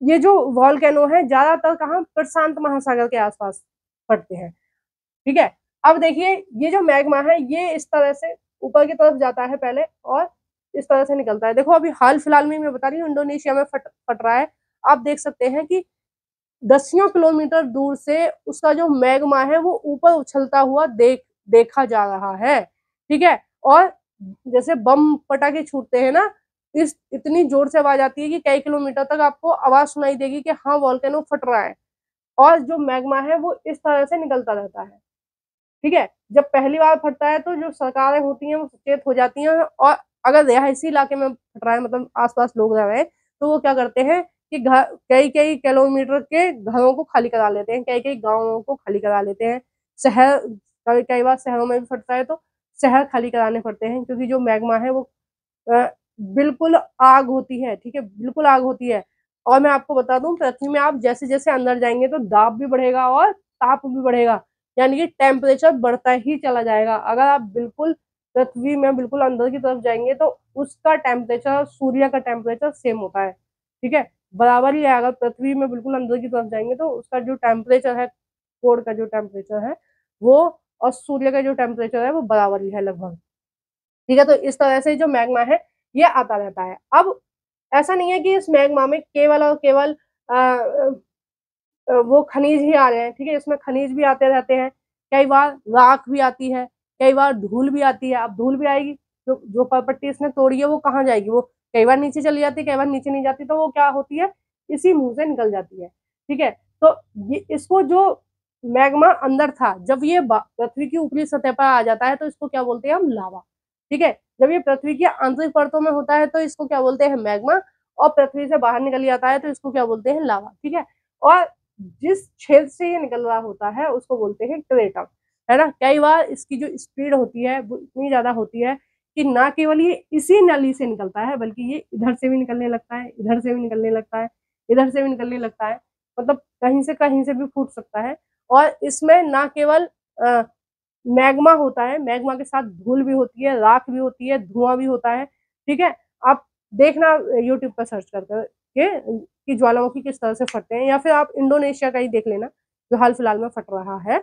ये जो वॉल्केनो है ज्यादातर कहाँ, प्रशांत महासागर के आसपास फटते हैं, ठीक है। अब देखिए ये जो मैग्मा है ये इस तरह से ऊपर की तरफ जाता है पहले और इस तरह से निकलता है। देखो अभी हाल फिलहाल में मैं बता रही हूँ इंडोनेशिया में फट रहा है। आप देख सकते हैं कि दसियों किलोमीटर दूर से उसका जो मैग्मा है वो ऊपर उछलता हुआ देखा जा रहा है। ठीक है, और जैसे बम पटाखे छूटते हैं ना, इस इतनी जोर से आवाज आती है कि कई किलोमीटर तक आपको आवाज सुनाई देगी कि हाँ वॉल्केनो फट रहा है। और जो मैग्मा है वो इस तरह से निकलता रहता है। ठीक है, जब पहली बार फटता है तो जो सरकारें होती हैं वो सचेत हो जाती हैं, और अगर रिहायशी इलाके में फट रहा है, मतलब आसपास लोग रह रहे हैं, तो वो क्या करते हैं कि घर कई कई किलोमीटर के घरों को खाली करा लेते हैं, कई कई गाँवों को खाली करा लेते हैं। शहर कई कई बार शहरों में भी फटता है तो शहर खाली कराने पड़ते हैं, क्योंकि जो मैग्मा है वो अ, बिल्कुल आग होती है। ठीक है, बिल्कुल आग होती है। और मैं आपको बता दूं, पृथ्वी में आप जैसे जैसे अंदर जाएंगे तो दाब भी बढ़ेगा और ताप भी बढ़ेगा, यानी कि टेम्परेचर बढ़ता ही चला जाएगा। अगर आप बिल्कुल पृथ्वी में बिल्कुल अंदर की तरफ जाएंगे तो उसका टेम्परेचर सूर्य का टेम्परेचर सेम होता है। ठीक है, बराबर ही है। अगर पृथ्वी में बिल्कुल अंदर की तरफ जाएंगे तो उसका जो टेम्परेचर है, कोर का जो टेम्परेचर है वो और सूर्य का जो टेम्परेचर है वो बराबर ही है लगभग। ठीक है, तो इस तरह से जो मैग्मा है ये आता रहता है। अब ऐसा नहीं है कि इस मैग्मा में केवल और केवल वो खनिज ही आ रहे हैं। ठीक है, इसमें खनिज भी आते रहते हैं, कई बार राख भी आती है, कई बार धूल भी आती है। अब धूल भी आएगी, जो जो पत्ती इसने तोड़ी है वो कहाँ जाएगी, वो कई बार नीचे चली जाती है, कई बार नीचे नहीं जाती, तो वो क्या होती है, इसी मुंह से निकल जाती है। ठीक है, तो ये इसको जो मैग्मा अंदर था, जब ये पृथ्वी की ऊपरी सतह पर आ जाता है तो इसको क्या बोलते हैं हम, लावा। ठीक है, जब ये पृथ्वी की आंतरिक परतों में होता है तो इसको क्या बोलते हैं, मैग्मा। और पृथ्वी से बाहर निकल जाता है तो इसको क्या बोलते हैं, लावा। ठीक है, और जिस छेद से ये निकल रहा होता है उसको बोलते हैं क्रेटर, है ना। कई बार इसकी जो स्पीड होती है वो इतनी ज्यादा होती है कि ना केवल ये इसी नली से निकलता है, बल्कि ये इधर से भी निकलने लगता है, इधर से भी निकलने लगता है, इधर से भी निकलने लगता है, मतलब कहीं से भी फूट सकता है। और इसमें ना केवल मैग्मा होता है, मैग्मा के साथ धूल भी होती है, राख भी होती है, धुआं भी होता है। ठीक है, आप देखना यूट्यूब पर सर्च करके कि ज्वालामुखी किस तरह से फटते हैं, या फिर आप इंडोनेशिया का ही देख लेना जो हाल फिलहाल में फट रहा है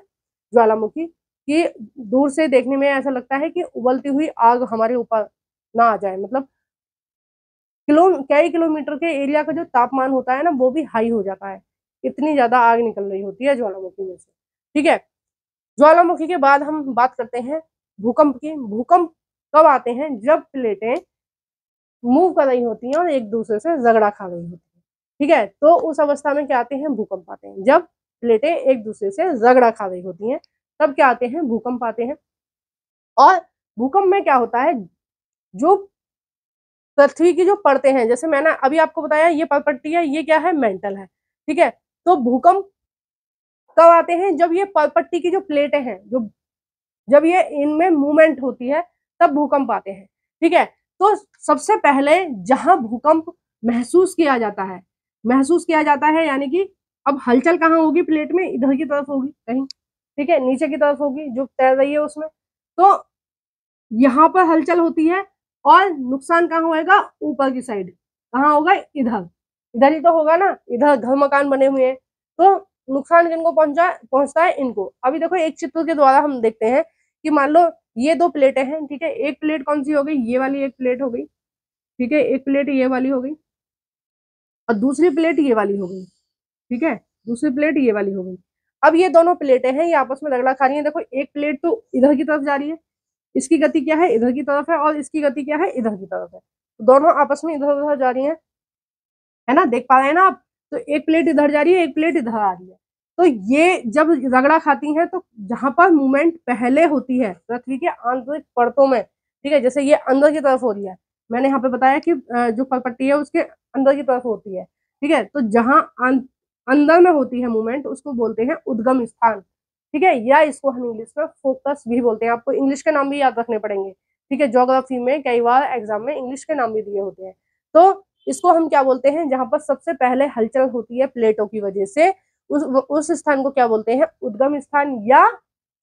ज्वालामुखी, कि दूर से देखने में ऐसा लगता है कि उबलती हुई आग हमारे ऊपर ना आ जाए, मतलब कई किलोमीटर के एरिया का जो तापमान होता है ना वो भी हाई हो जाता है, इतनी ज्यादा आग निकल रही होती है ज्वालामुखी में से। ठीक है, ज्वालामुखी के बाद हम बात करते हैं भूकंप की। भूकंप कब आते हैं, जब प्लेटें मूव कर रही होती हैं और एक दूसरे से झगड़ा खा रही होती हैं। ठीक है, तो उस अवस्था में क्या आते हैं, भूकंप आते हैं। जब प्लेटें एक दूसरे से झगड़ा खा रही होती हैं तब क्या आते हैं, भूकंप आते हैं। और भूकंप में क्या होता है, जो पृथ्वी की जो परतें हैं, जैसे मैंने अभी आपको बताया ये परपट्टी है, ये क्या है, मेंटल है। ठीक है, तो भूकंप कब आते हैं, जब ये परपट्टी की जो प्लेटें हैं, जो जब ये इनमें मूवमेंट होती है तब भूकंप आते हैं। ठीक है, तो सबसे पहले जहां भूकंप महसूस किया जाता है, यानी कि अब हलचल कहाँ होगी प्लेट में, इधर की तरफ होगी कहीं। ठीक है, नीचे की तरफ होगी जो तैर रही है उसमें, तो यहाँ पर हलचल होती है। और नुकसान कहाँ होगा, ऊपर की साइड कहाँ होगा, इधर इधर ही तो होगा ना, इधर घर मकान बने हुए हैं, तो नुकसान किनको पहुंचता है, इनको। अभी देखो एक चित्र के द्वारा हम देखते हैं कि मान लो ये दो प्लेटें हैं। ठीक है, एक प्लेट कौन सी हो गई, ये वाली एक प्लेट हो गई। ठीक है, एक प्लेट ये वाली हो गई और दूसरी प्लेट ये वाली हो गई। ठीक है, दूसरी प्लेट ये वाली हो गई। अब ये दोनों प्लेटें हैं, ये आपस में रगड़ा खा रही हैं। देखो एक प्लेट तो इधर की तरफ जा रही है, इसकी गति क्या है, इधर की तरफ है, और इसकी गति क्या है, इधर की तरफ है, तो दोनों आपस में इधर उधर जा रही हैं, है ना, देख पा रहे हैं ना आप। तो एक प्लेट इधर जा रही है, एक प्लेट इधर आ रही है। तो ये जब रगड़ा खाती हैं तो जहां पर मूवमेंट पहले होती है पृथ्वी के आंतरिक परतों में, ठीक है, जैसे ये अंदर की तरफ हो रही है, मैंने यहाँ पे बताया कि जो परपट्टी है उसके अंदर की तरफ होती है। ठीक है, तो जहां अंदर में होती है मूवमेंट उसको बोलते हैं उद्गम स्थान। ठीक है, या इसको हम इंग्लिश में फोकस भी बोलते हैं। आपको इंग्लिश के नाम भी याद रखने पड़ेंगे। ठीक है, ज्योग्राफी में कई बार एग्जाम में इंग्लिश के नाम भी दिए होते हैं। तो इसको हम क्या बोलते हैं, जहां पर सबसे पहले हलचल होती है प्लेटों की वजह से, उस स्थान को क्या बोलते हैं, उद्गम स्थान या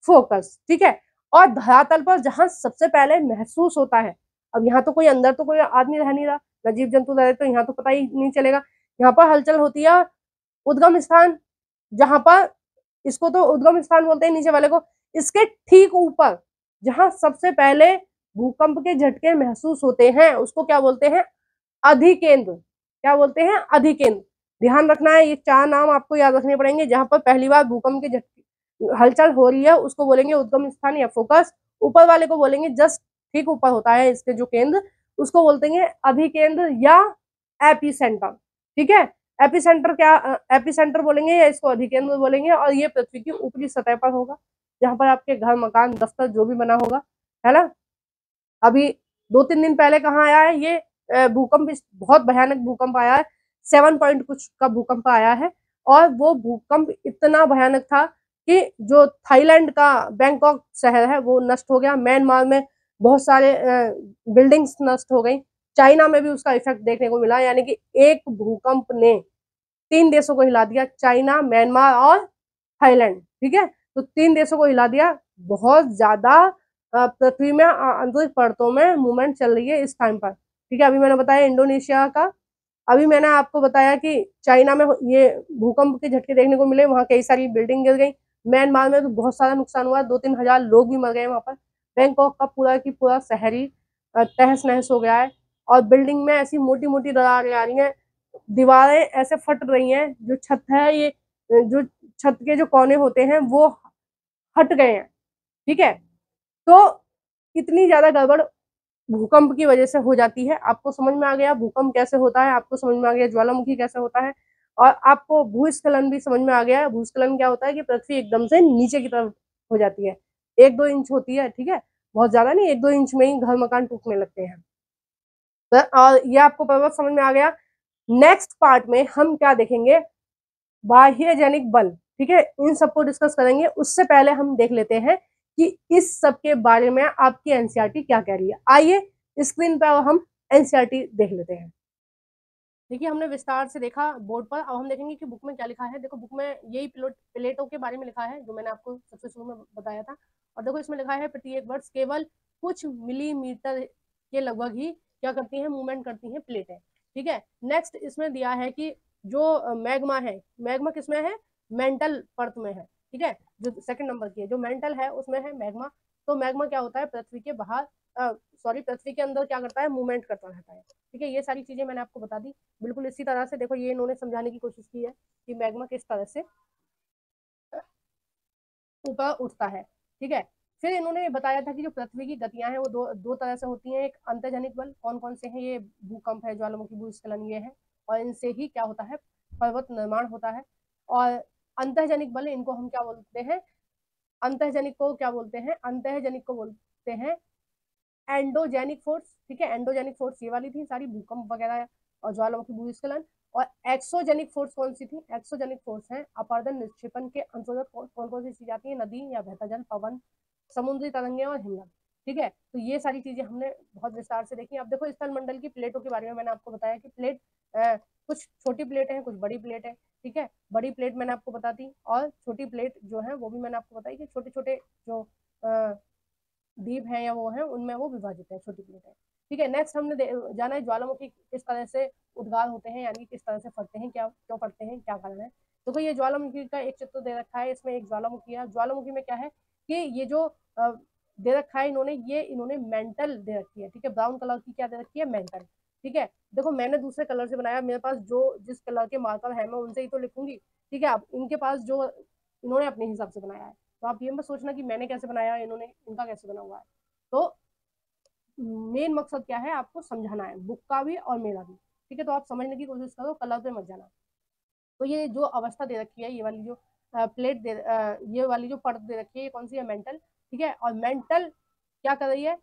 फोकस। ठीक है, और धरातल पर जहां सबसे पहले महसूस होता है, अब यहाँ तो कोई अंदर तो कोई आदमी रह नहीं रहा, न जीव जंतु रहे, तो यहाँ तो पता ही नहीं चलेगा। यहाँ पर हलचल होती है उद्गम स्थान, जहां पर इसको तो उद्गम स्थान बोलते हैं नीचे वाले को, इसके ठीक ऊपर जहां सबसे पहले भूकंप के झटके महसूस होते हैं उसको क्या बोलते हैं? अधिकेंद्र। क्या बोलते हैं? अधिकेंद्र। ध्यान रखना है, ये 4 नाम आपको याद रखने पड़ेंगे। जहां पर पहली बार भूकंप के झटके हलचल हो रही है उसको बोलेंगे उद्गम स्थान या फोकस। ऊपर वाले को बोलेंगे जस्ट ठीक ऊपर होता है इसके जो केंद्र, उसको बोलते हैं अधिकेंद्र या एपीसेंटर। ठीक है, एपीसेंटर क्या एपीसेंटर बोलेंगे या इसको अधिकेंद्र बोलेंगे। और ये पृथ्वी की ऊपरी सतह पर होगा, जहां पर आपके घर, मकान, दफ्तर जो भी बना होगा, है ना। अभी 2-3 दिन पहले कहाँ आया है ये भूकंप, बहुत भयानक भूकंप आया है, 7 पॉइंट कुछ का भूकंप आया है। और वो भूकंप इतना भयानक था कि जो थाईलैंड का बैंकॉक शहर है वो नष्ट हो गया, म्यांमार में बहुत सारे बिल्डिंग्स नष्ट हो गई, चाइना में भी उसका इफेक्ट देखने को मिला। यानी कि एक भूकंप ने 3 देशों को हिला दिया, चाइना, म्यांमार और थाईलैंड। ठीक है, तो 3 देशों को हिला दिया। बहुत ज्यादा पृथ्वी में आंतरिक परतों में मूवमेंट चल रही है इस टाइम पर। ठीक है, अभी मैंने बताया इंडोनेशिया का, अभी मैंने आपको बताया कि चाइना में ये भूकंप के झटके देखने को मिले, वहां कई सारी बिल्डिंग गिर गई। म्यांमार में तो बहुत सारा नुकसान हुआ, 2-3 हजार लोग भी मर गए वहां पर। बैंकॉक का पूरा की पूरा शहरी तहस नहस हो गया है। और बिल्डिंग में ऐसी मोटी मोटी दरारें आ रही हैं, दीवारें ऐसे फट रही हैं, जो छत है ये जो छत के जो कोने होते हैं वो हट गए हैं। ठीक है, तो इतनी ज्यादा गड़बड़ भूकंप की वजह से हो जाती है। आपको समझ में आ गया भूकंप कैसे होता है, आपको समझ में आ गया ज्वालामुखी कैसे होता है, और आपको भूस्खलन भी समझ में आ गया है। भूस्खलन क्या होता है कि पृथ्वी एकदम से नीचे की तरफ हो जाती है, 1-2 इंच होती है। ठीक है, बहुत ज्यादा नहीं, 1-2 इंच में ही घर मकान टूटने लगते हैं। और ये आपको पर्वत समझ में आ गया। नेक्स्ट पार्ट में हम क्या देखेंगे? बाह्यजनिक बल। ठीक है, इन सबको डिस्कस करेंगे। उससे पहले हम देख लेते हैं कि इस सब के बारे में आपकी एनसीईआरटी क्या कह रही है। आइए स्क्रीन पर हम एनसीईआरटी देख लेते हैं। देखिए, हमने विस्तार से देखा बोर्ड पर, अब हम देखेंगे कि बुक में क्या लिखा है। देखो, बुक में यही प्लेटों के बारे में लिखा है जो मैंने आपको सबसे शुरू में बताया था। और देखो, इसमें लिखा है प्रत्येक वर्ष केवल कुछ मिलीमीटर के लगभग ही क्या करती है? मूवमेंट करती है प्लेटें। ठीक है, नेक्स्ट इसमें दिया है कि जो मैग्मा है, मैग्मा किसमें है? मेंटल पर्थ में है। ठीक है, जो सेकंड नंबर की है, जो मेंटल है उसमें है मैग्मा। तो मैग्मा क्या होता है? पृथ्वी के बाहर सॉरी, पृथ्वी के अंदर क्या करता है? मूवमेंट करता रहता है। ठीक है, ये सारी चीजें मैंने आपको बता दी। बिल्कुल इसी तरह से देखो, ये इन्होंने समझाने की कोशिश की है कि मैग्मा किस तरह से ऊपर उठता है। ठीक है, फिर इन्होंने बताया था कि जो पृथ्वी की गतियां हैं वो दो तरह से होती हैं। एक अंतर्जनिक बल, कौन कौन से हैं? ये भूकंप है, ज्वालामुखी, भूस्खलन, ये है। और इनसे ही क्या होता है? पर्वत निर्माण होता है। और अंतर्जनिक बल, इनको हम क्या बोलते हैं? अंतर्जनिक को क्या बोलते हैं? अंतर्जनिक को बोलते हैं एंडोजेनिक फोर्स। ठीक है, एंडोजेनिक फोर्स ये वाली थी सारी, भूकंप वगैरह और ज्वालामुखी, भूस्खलन। और एक्सोजेनिक फोर्स कौन सी थी? एक्सोजेनिक फोर्स है अपर्दन निक्षेपण के अंतर्गत कौन कौन सी चीज आती है? नदी या बहता जल, पवन, समुद्री तरंगे और हिमनद। ठीक है, तो ये सारी चीजें हमने बहुत विस्तार से देखी। अब देखो, स्थल मंडल की प्लेटों के बारे में मैंने आपको बताया कि प्लेट कुछ छोटी प्लेट है, कुछ बड़ी प्लेट है। ठीक है, बड़ी प्लेट मैंने आपको बता दी, और छोटी प्लेट जो है वो भी मैंने आपको बताई कि छोटे छोटे जो द्वीप है या वो है, उनमें वो विभाजित है, छोटी प्लेट है। ठीक है, नेक्स्ट हमने जाना है ज्वालामुखी किस तरह से उद्गार होते हैं, यानी किस तरह से फटते हैं, क्या क्यों फटते हैं, क्या कारण है। तो ये ज्वालामुखी का एक चित्र दे रखा है, इसमें एक ज्वालामुखी है। ज्वालामुखी में क्या है कि ये जो दे रखा है इन्होंने, ये इन्होंने मेंटल दे रखी है। ठीक है, ब्राउन कलर की क्या दे रखी है? मेंटल। ठीक है, देखो मैंने दूसरे कलर से बनाया, मेरे पास जो जिस कलर के मार्कर है मैं उनसे ही तो लिखूंगी। ठीक है, अब इनके पास जो इन्होंने अपने हिसाब से बनाया है, तो आप ये मत सोचना कि मैंने कैसे बनाया, इन्होंने इनका कैसे बना हुआ है। तो मेन मकसद क्या है? आपको समझाना है, बुक का भी और मेरा भी। ठीक है, तो आप समझने की कोशिश करो, कलर पे मत जाना। तो ये जो अवस्था दे रखी है, ये वाली जो ये वाली जो परत दे रखी है, ये कौन सी है? मेंटल। ठीक है, और मेंटल क्या कर रही है?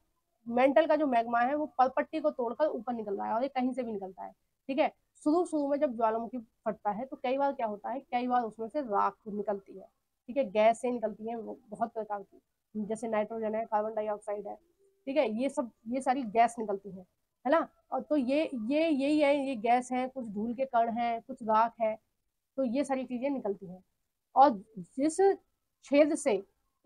मेंटल का जो मैग्मा है वो परपट्टी को तोड़कर ऊपर निकल रहा है, और ये कहीं से भी निकलता है। ठीक है, शुरू शुरू में जब ज्वालामुखी फटता है तो कई बार क्या होता है, कई बार उसमें से राख निकलती है। ठीक है, गैस से निकलती है बहुत प्रकार की, जैसे नाइट्रोजन है, कार्बन डाइऑक्साइड है। ठीक है, ये सारी गैस निकलती है ना। और तो ये यही है, ये गैस है, कुछ धूल के कण है, कुछ राख है। तो ये सारी चीजें निकलती हैं। और जिस छेद से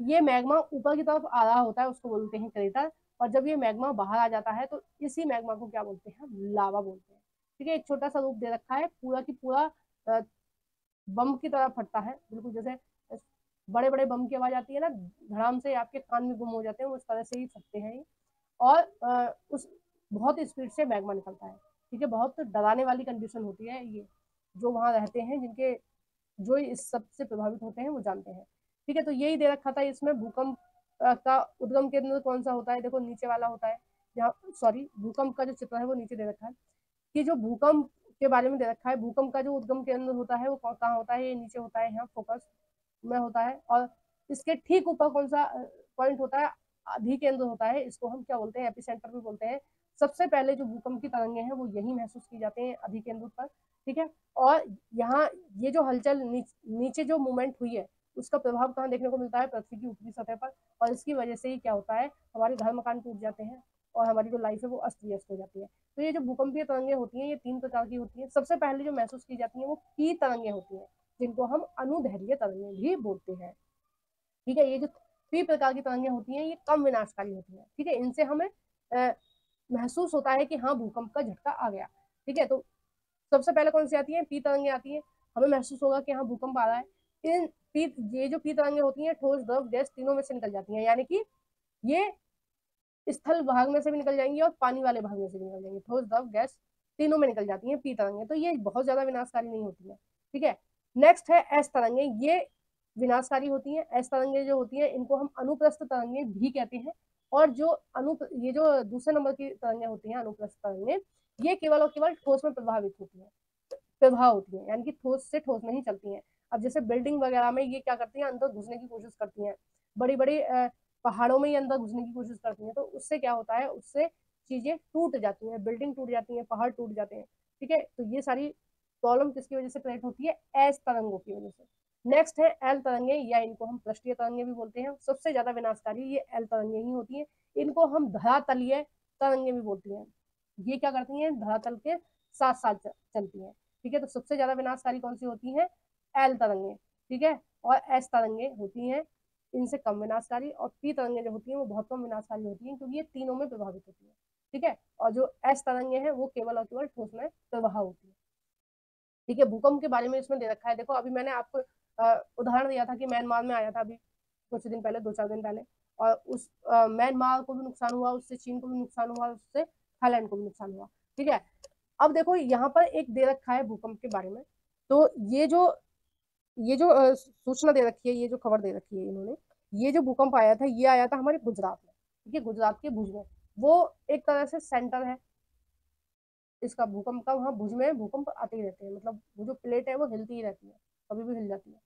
ये मैग्मा ऊपर की तरफ आ रहा होता है उसको बोलते हैं क्रेटर। और जब ये मैग्मा बाहर आ जाता है तो इसी मैग्मा को क्या बोलते हैं? लावा बोलते हैं। ठीक है, एक छोटा सा रूप दे रखा है, पूरा की पूरा बम की तरह फटता है, बिल्कुल जैसे बड़े बड़े बम की आवाज आती है ना, धड़ाम से आपके कान में गुम हो जाते हैं, उस तरह से ही फटते हैं। और उस बहुत स्पीड से मैग्मा निकलता है। ठीक है, बहुत डराने वाली कंडीशन होती है ये, जो वहां रहते हैं, जिनके जो इस सब से प्रभावित होते हैं वो जानते हैं। ठीक है, तो यही दे रखा था इसमें, भूकंप का उद्गम केंद्र कौन सा होता है, देखो नीचे वाला होता है, जहाँ सॉरी भूकंप का जो चित्र है वो नीचे दे रखा है, कि जो भूकंप के बारे में दे रखा है, भूकंप का जो उद्गम केंद्र होता है वो कहाँ होता है, ये नीचे होता है, यहाँ फोकस में होता है। और इसके ठीक ऊपर कौन सा पॉइंट होता है, अधिकेंद्र होता है, इसको हम क्या बोलते हैं, एपिसेंटर भी बोलते हैं। सबसे पहले जो भूकंप की तरंगे हैं वो यही महसूस की जाती हैं, अधिकेंद्र पर। ठीक है, और यहाँ ये जो हलचल नीचे जो मूवमेंट हुई है, उसका प्रभाव कहाँ देखने को मिलता है, पृथ्वी की ऊपरी सतह पर। और इसकी वजह से ही क्या होता है, हमारे घर मकान टूट जाते हैं और हमारी जो लाइफ है वो अस्त व्यस्त हो जाती है। तो ये जो भूकंपीय तरंगे होती हैं ये 3 प्रकार की होती हैं। सबसे पहले जो महसूस की जाती है वो पी तरंगे होती हैं, जिनको हम अनुदैर्घ्य तरंगे भी बोलते हैं। ठीक है, ये जो पी प्रकार की तरंगे होती हैं ये कम विनाशकारी होती हैं। ठीक है, इनसे हमें महसूस होता है कि हाँ भूकंप का झटका आ गया। ठीक है, तो सबसे पहले कौन सी आती है, पी तरंगे आती है, हमें महसूस होगा कि हाँ भूकंप आ रहा है। इन पी ये जो पी तरंगे होती हैं ठोस द्रव गैस तीनों में से निकल जाती हैं, यानी कि ये स्थल भाग में से भी निकल जाएंगी और पानी वाले भाग में से भी निकल जाएंगी, ठोस द्रव गैस तीनों में निकल जाती हैं पी तरंगे। तो ये बहुत ज्यादा विनाशकारी नहीं होती है। ठीक है, नेक्स्ट है एस तरंगे, ये विनाशकारी होती हैं। एस तरंगे जो होती हैं इनको हम अनुप्रस्थ तरंगे भी कहते हैं। और जो ये जो दूसरे नंबर की तरंगे होती हैं अनुप्रस्थ तरंगे, ये केवल और केवल ठोस में प्रभावित होती है, प्रभाव होती है, यानी कि ठोस से ठोस में ही चलती हैं। अब जैसे बिल्डिंग वगैरह में ये क्या करती हैं, अंदर घुसने की कोशिश करती हैं, बड़ी बड़ी पहाड़ों में ही अंदर घुसने की कोशिश करती हैं, तो उससे क्या होता है, उससे चीजें टूट जाती हैं, बिल्डिंग टूट जाती है, पहाड़ टूट जाते हैं। ठीक है, तो ये सारी प्रॉब्लम किसकी वजह से क्रिएट होती है, एस तरंगों की वजह से। नेक्स्ट है एल तरंगे, या इनको हम पृष्ठीय तरंगे भी बोलते हैं। सबसे ज्यादा विनाशकारी ये एल तरंगे ही होती है। इनको हम धरातलीय तरंगे भी बोलते हैं। ये क्या करती हैं, धरातल के साथ साथ चलती हैं। ठीक है, तो सबसे ज्यादा विनाशकारी कौन सी होती है, एल तरंगे। ठीक है, और एस तरंगे होती हैं इनसे कम विनाशकारी, और पी तरंगे जो होती हैं वो बहुत कम विनाशकारी होती हैं, क्योंकि ये तीनों में प्रभावित होती है। ठीक है, और जो एस तरंगे हैं वो केवल और केवल ठोस में प्रवाह होती है। ठीक है, भूकंप के बारे में इसमें दे रखा है, देखो अभी मैंने आपको उदाहरण दिया था कि म्यांमार में आया था अभी कुछ दिन पहले, 2-4 दिन पहले, और उस म्यांमार को भी नुकसान हुआ, उससे चीन को भी नुकसान हुआ, उससे थाईलैंड को भी नुकसान हुआ। ठीक है, अब देखो यहाँ पर एक दे रखा है भूकंप के बारे में, तो ये जो सूचना दे रखी है, ये जो खबर दे रखी है इन्होंने, ये जो भूकंप आया था ये आया था हमारे गुजरात में। ठीक है, गुजरात के भुज में, वो एक तरह से सेंटर है इसका भूकंप का, वहाँ भुज में भूकंप आते ही रहते हैं, मतलब वो जो प्लेट है वो हिलती ही रहती है, कभी भी हिल जाती है।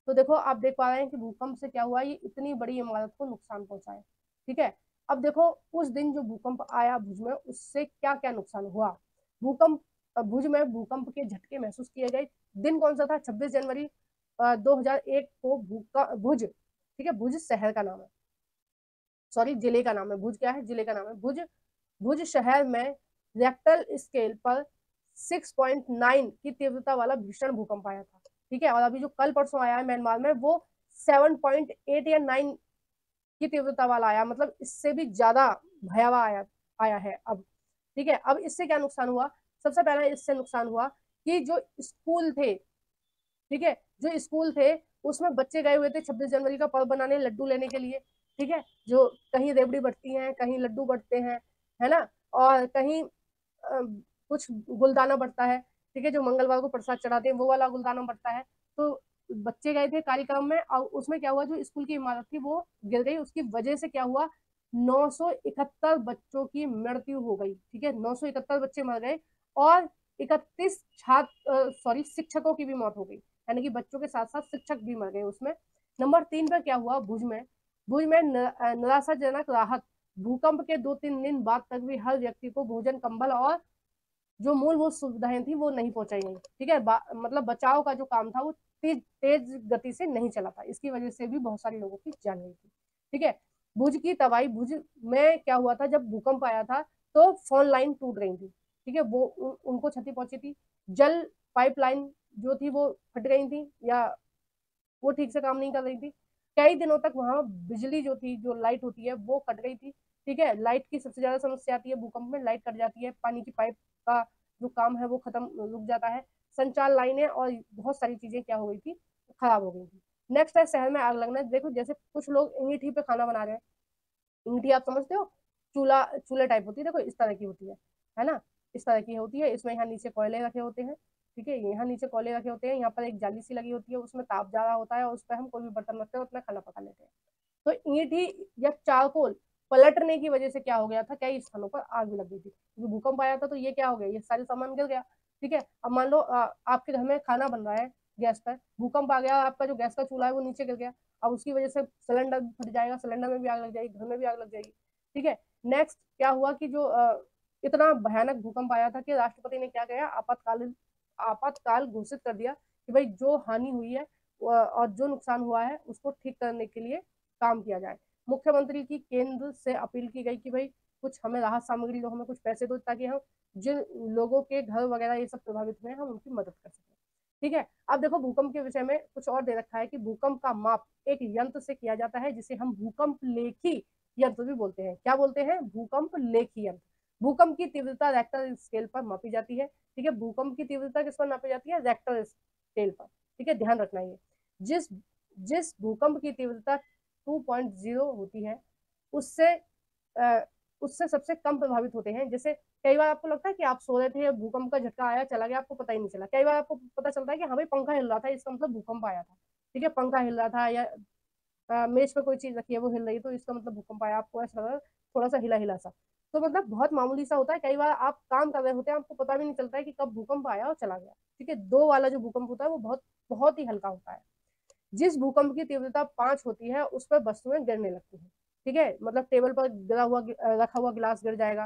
तो देखो आप देख पा रहे हैं कि भूकंप से क्या हुआ, ये इतनी बड़ी इमारत को नुकसान पहुंचा है। ठीक है, अब देखो उस दिन जो भूकंप आया भुज में, उससे क्या क्या नुकसान हुआ। भूकंप भुज में भूकंप के झटके महसूस किए गए। दिन कौन सा था, 26 जनवरी 2001 को भुज, ठीक है, भुज शहर का नाम है, सॉरी जिले का नाम है, भुज क्या है, जिले का नाम है भुज। भुज शहर में रेक्टर स्केल पर 6.9 की तीव्रता वाला भीषण भूकंप आया था। ठीक है, और अभी जो कल परसों आया है म्यांमार में, वो 7.8 या 9 की तीव्रता वाला आया, मतलब इससे भी ज्यादा भयावह आया है अब। ठीक है, अब इससे क्या नुकसान हुआ, सबसे पहले इससे नुकसान हुआ कि जो स्कूल थे, ठीक है, जो स्कूल थे उसमें बच्चे गए हुए थे 26 जनवरी का पर्व बनाने, लड्डू लेने के लिए। ठीक है, जो कहीं रेवड़ी बढ़ती है, कहीं लड्डू बढ़ते हैं, है ना, और कहीं कुछ गुलदाना बढ़ता है। ठीक है, जो मंगलवार को प्रसाद चढ़ाते हैं वो वाला गुलदाना बढ़ता है। तो बच्चे गए थे कार्यक्रम में, और उसमें क्या हुआ, जो स्कूल की इमारत थी वो गिर गई, उसकी वजह से क्या हुआ, 971 बच्चों की मृत्यु हो गई। ठीक है, 971 बच्चे मर गए, और 31 शिक्षकों की भी मौत हो गई, यानी कि बच्चों के साथ साथ शिक्षक भी मर गए उसमें। नंबर 3 पर क्या हुआ, भुज में निराशाजनक राहत, भूकंप के 2-3 दिन बाद तक भी हर व्यक्ति को भोजन, कंबल और जो मूलभूत सुविधाएं थी वो नहीं पहुंचाई गई। ठीक है, मतलब बचाव का जो काम था वो तेज तेज गति से नहीं चला था, इसकी वजह से भी बहुत सारे लोगों की जान गई थी। ठीक है, भुज की तबाही, भुज में क्या हुआ था, जब भूकंप आया था तो फोन लाइन टूट रही थी। ठीक है, वो उनको क्षति पहुंची थी। जल पाइपलाइन जो थी वो फट गई थी, या वो ठीक से काम नहीं कर रही थी। कई दिनों तक वहां बिजली जो थी, जो लाइट होती है वो कट गई थी। ठीक है, लाइट की सबसे ज्यादा समस्या आती है भूकंप में, लाइट कट जाती है, पानी की पाइप का जो काम है वो खत्म, रुक जाता है, संचार लाइनें और बहुत सारी चीजें क्या हो गई थी, खराब हो गई थी। नेक्स्ट है शहर में आग लगना, देखो जैसे कुछ लोग ईंट ही पे खाना बना रहे हैं, ईंट ही आप समझते हो, चूल्हे टाइप होती है, देखो इस तरह की होती है ना, इस तरह की होती है। इसमें यहाँ नीचे कोयले रखे होते हैं, ठीक है, यहाँ नीचे कोयले रखे होते हैं, यहाँ पर एक जाली सी लगी होती है, उसमें ताप ज्यादा होता है और उस पर हम कोई भी बर्तन रखते हैं उसमें खाना पका लेते हैं। तो ईंट ही या चारकोल पलटने की वजह से क्या हो गया था, कई स्थानों पर आग भी लग गई थी, क्योंकि भूकंप आया था तो ये क्या हो गया, ये सारे सामान गिर गया। ठीक है, अब मान लो आपके घर में खाना बन रहा है गैस पर, भूकंप आ गया, आपका जो गैस का चूल्हा है वो नीचे गिर गया, अब उसकी वजह से सिलेंडर फट जाएगा, सिलेंडर में भी आग लग जाएगी, घर में भी आग लग जाएगी। ठीक है, नेक्स्ट क्या हुआ कि जो इतना भयानक भूकंप आया था कि राष्ट्रपति ने क्या किया, आपातकाल घोषित कर दिया कि भाई जो हानि हुई है और जो नुकसान हुआ है उसको ठीक करने के लिए काम किया जाए। मुख्यमंत्री की केंद्र से अपील की गई कि भाई कुछ हमें राहत सामग्री दो, हमें कुछ पैसे दो, ताकि हम जिन लोगों के घर वगैरह ये सब प्रभावित हुए हैं हम उनकी मदद कर सकें। ठीक है, अब देखो भूकंप के विषय में कुछ और दे रखा है कि भूकंप का माप एक यंत्र से किया जाता है जिसे हम भूकंप लेखी यंत्र भी बोलते हैं। क्या बोलते हैं, भूकंप लेखी यंत्र। भूकंप की तीव्रता रेक्टर स्केल पर मापी जाती है। ठीक है, भूकंप की तीव्रता किस पर नापी जाती है, रेक्टर स्केल पर। ठीक है, ध्यान रखना ये, जिस जिस भूकंप की तीव्रता 2.0 होती है उससे उससे सबसे कम प्रभावित होते हैं। जैसे कई बार आपको लगता है कि आप सो रहे थे, भूकंप का झटका आया चला गया, आपको पता ही नहीं चला। कई बार आपको पता चलता है कि हाँ भाई पंखा हिल रहा था, इसका मतलब भूकंप आया था। ठीक है, पंखा हिल रहा था या मेज पे कोई चीज रखी है वो हिल रही है तो इसका मतलब भूकंप आया, आपको ऐसा लगा थोड़ा सा हिला हिला सा, तो मतलब बहुत मामूली सा होता है। कई बार आप काम कर रहे होते हैं, आपको पता भी नहीं चलता है कि कब भूकंप आया और चला गया। ठीक है, 2 वाला जो भूकंप होता है वो बहुत बहुत ही हल्का होता है। जिस भूकंप की तीव्रता 5 होती है उस पर वस्तुएं गिरने लगती हैं। ठीक है, मतलब टेबल पर रखा हुआ गिलास गिर जाएगा,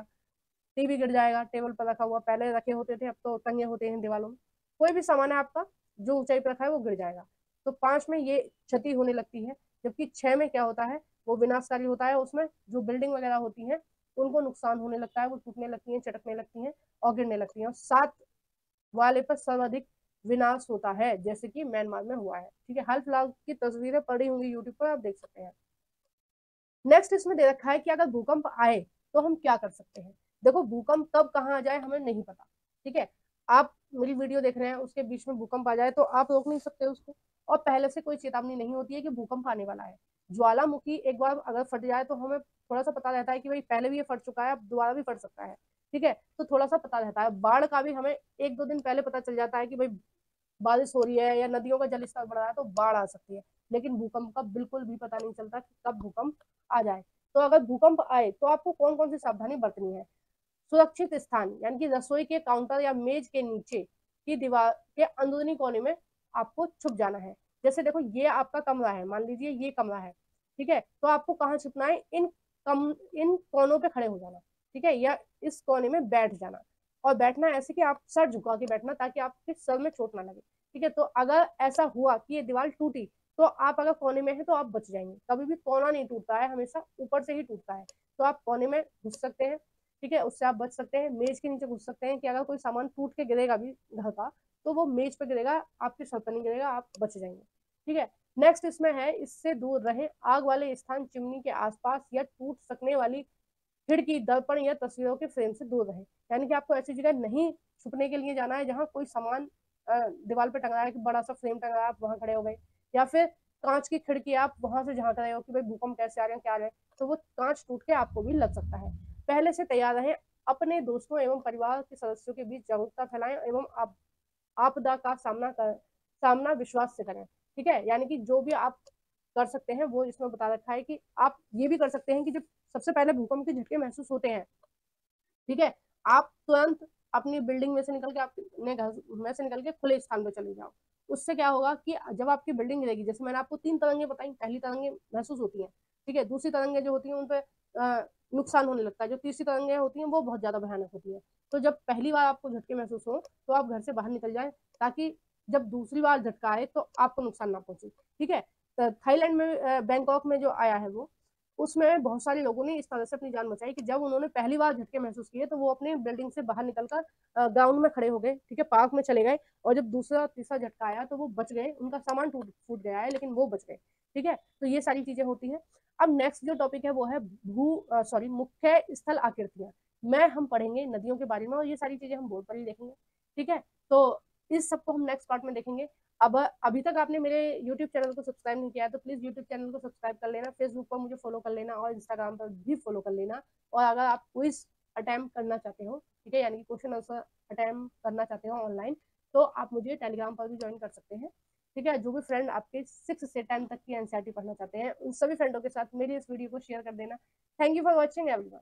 टीवी गिर जाएगा, टेबल पर रखा हुआ, पहले रखे होते थे अब तो टंगे होते हैं दीवालों में, कोई भी सामान है आपका जो ऊंचाई पर रखा है वो गिर जाएगा। तो 5 में ये क्षति होने लगती है, जबकि 6 में क्या होता है, वो विनाशकारी होता है, उसमें जो बिल्डिंग वगैरह होती है उनको नुकसान होने लगता है, वो टूटने लगती है, चटकने लगती है और गिरने लगती है। और 7 वाले पर सर्वाधिक विनाश होता है, जैसे कि म्यांमार में हुआ है। ठीक है, हाल फिलहाल की तस्वीरें पड़ी होंगी यूट्यूब पर, आप देख सकते हैं। नेक्स्ट इसमें दे रखा है कि अगर भूकंप आए तो हम क्या कर सकते हैं। देखो भूकंप कब कहाँ आ जाए हमें नहीं पता। ठीक है, आप मेरी वीडियो देख रहे हैं उसके बीच में भूकंप आ जाए तो आप रोक नहीं सकते उसको, और पहले से कोई चेतावनी नहीं होती है कि भूकंप आने वाला है। ज्वालामुखी एक बार अगर फट जाए तो हमें थोड़ा सा पता रहता है कि भाई पहले भी ये फट चुका है, अब दोबारा भी फट सकता है। ठीक है, तो थोड़ा सा पता रहता है। बाढ़ का भी हमें 1-2 दिन पहले पता चल जाता है कि भाई बारिश हो रही है या नदियों का जलस्तर बढ़ रहा है तो बाढ़ आ सकती है, लेकिन भूकंप का बिल्कुल भी पता नहीं चलता कि कब भूकंप आ जाए। तो अगर भूकंप आए तो आपको कौन कौन सी सावधानी बरतनी है। सुरक्षित स्थान यानी कि रसोई के काउंटर या मेज के नीचे की दीवार के अंदरूनी कोने में आपको छुप जाना है। जैसे देखो ये आपका कमरा है, मान लीजिए ये कमरा है। ठीक है, तो आपको कहाँ छुपना है, इन कोनों पे खड़े हो जाना। ठीक है, या इस कोने में बैठ जाना, और बैठना ऐसे कि आप सर झुका के बैठना ताकि आपके सर में चोट ना लगे। ठीक है, तो अगर ऐसा हुआ कि ये दीवार टूटी तो आप अगर कोने में है तो आप बच जाएंगे। कभी भी कोना नहीं टूटता है, हमेशा ऊपर से ही टूटता है। तो आप कोने में घुस सकते हैं। ठीक है, उससे आप बच सकते हैं। मेज के नीचे घुस सकते हैं कि अगर कोई सामान टूट के गिरेगा भी घर का तो वो मेज पे गिरेगा, आपके सर पर नहीं गिरेगा, आप बच जाएंगे। ठीक है, नेक्स्ट इसमें है इससे दूर रहें, आग वाले स्थान, चिमनी के आसपास या टूट सकने वाली खिड़की, दर्पण या तस्वीरों के फ्रेम से दूर रहे। यानी कि आपको ऐसी जगह नहीं छुपने के लिए जाना है जहाँ कोई सामान दीवार पे टंग रहा है कि बड़ा सा फ्रेम टंग रहा है, आप वहां खड़े हो गए, या फिर कांच की खिड़की आप वहां से झांक रहे हो कि भाई भूकंप कैसे आ रहे हैं क्या आ रहे हैं, तो वो कांच टूट के आपको भी लग सकता है। पहले से तैयार रहें, अपने दोस्तों एवं परिवार के सदस्यों के बीच जागरूकता फैलाएं एवं आपदा का सामना विश्वास से करें। ठीक है, यानी कि जो भी आप कर सकते हैं वो इसमें बता रखा है कि आप ये भी कर सकते हैं कि जब सबसे पहले भूकंप के झटके महसूस होते हैं, ठीक है, आप तुरंत अपनी बिल्डिंग में से निकल के अपने घर में से निकल के खुले स्थान पर चले जाओ। उससे क्या होगा कि जब आपकी बिल्डिंग गिरेगी, जैसे मैंने आपको 3 तरंगे बताई, पहली तरंगे महसूस होती हैं। ठीक है, दूसरी तरंगे जो होती हैं उन पर नुकसान होने लगता है, जो तीसरी तरंगे होती हैं वो बहुत ज्यादा भयानक होती है। तो जब पहली बार आपको झटके महसूस हो तो आप घर से बाहर निकल जाए, ताकि जब दूसरी बार झटका आए तो आपको नुकसान ना पहुंचे। ठीक है, तो थाईलैंड में बैंकॉक में जो आया है वो, उसमें बहुत सारे लोगों ने इस तरह से अपनी जान बचाई कि जब उन्होंने पहली बार झटके महसूस किए तो वो अपने बिल्डिंग से बाहर निकलकर ग्राउंड में खड़े हो गए। ठीक है, पार्क में चले गए, और जब दूसरा तीसरा झटका आया तो वो बच गए, उनका सामान टूट फूट गया है लेकिन वो बच गए। ठीक है, तो ये सारी चीजें होती हैं। अब नेक्स्ट जो टॉपिक है वो है मुख्य स्थल आकृतियां। मैं हम पढ़ेंगे नदियों के बारे में और ये सारी चीजें हम बोर्ड पर ही देखेंगे। ठीक है, तो इस सबको हम नेक्स्ट पार्ट में देखेंगे। अब अभी तक आपने मेरे यूट्यूब चैनल को सब्सक्राइब नहीं किया है तो प्लीज यूट्यूब चैनल को सब्सक्राइब कर लेना, फेसबुक पर मुझे फॉलो कर लेना और इंस्टाग्राम पर भी फॉलो कर लेना। और अगर आप क्विज अटेम्प्ट करना चाहते हो, ठीक है, यानी कि क्वेश्चन आंसर अटेम्प्ट करना चाहते हो ऑनलाइन, तो आप मुझे टेलीग्राम पर भी ज्वाइन कर सकते हैं। ठीक है, जो भी फ्रेंड आपके 6 से 10 तक की एनसीईआरटी पढ़ना चाहते हैं, उन सभी फ्रेंडों के साथ मेरी इस वीडियो को शेयर कर देना। Thank you for watching everyone.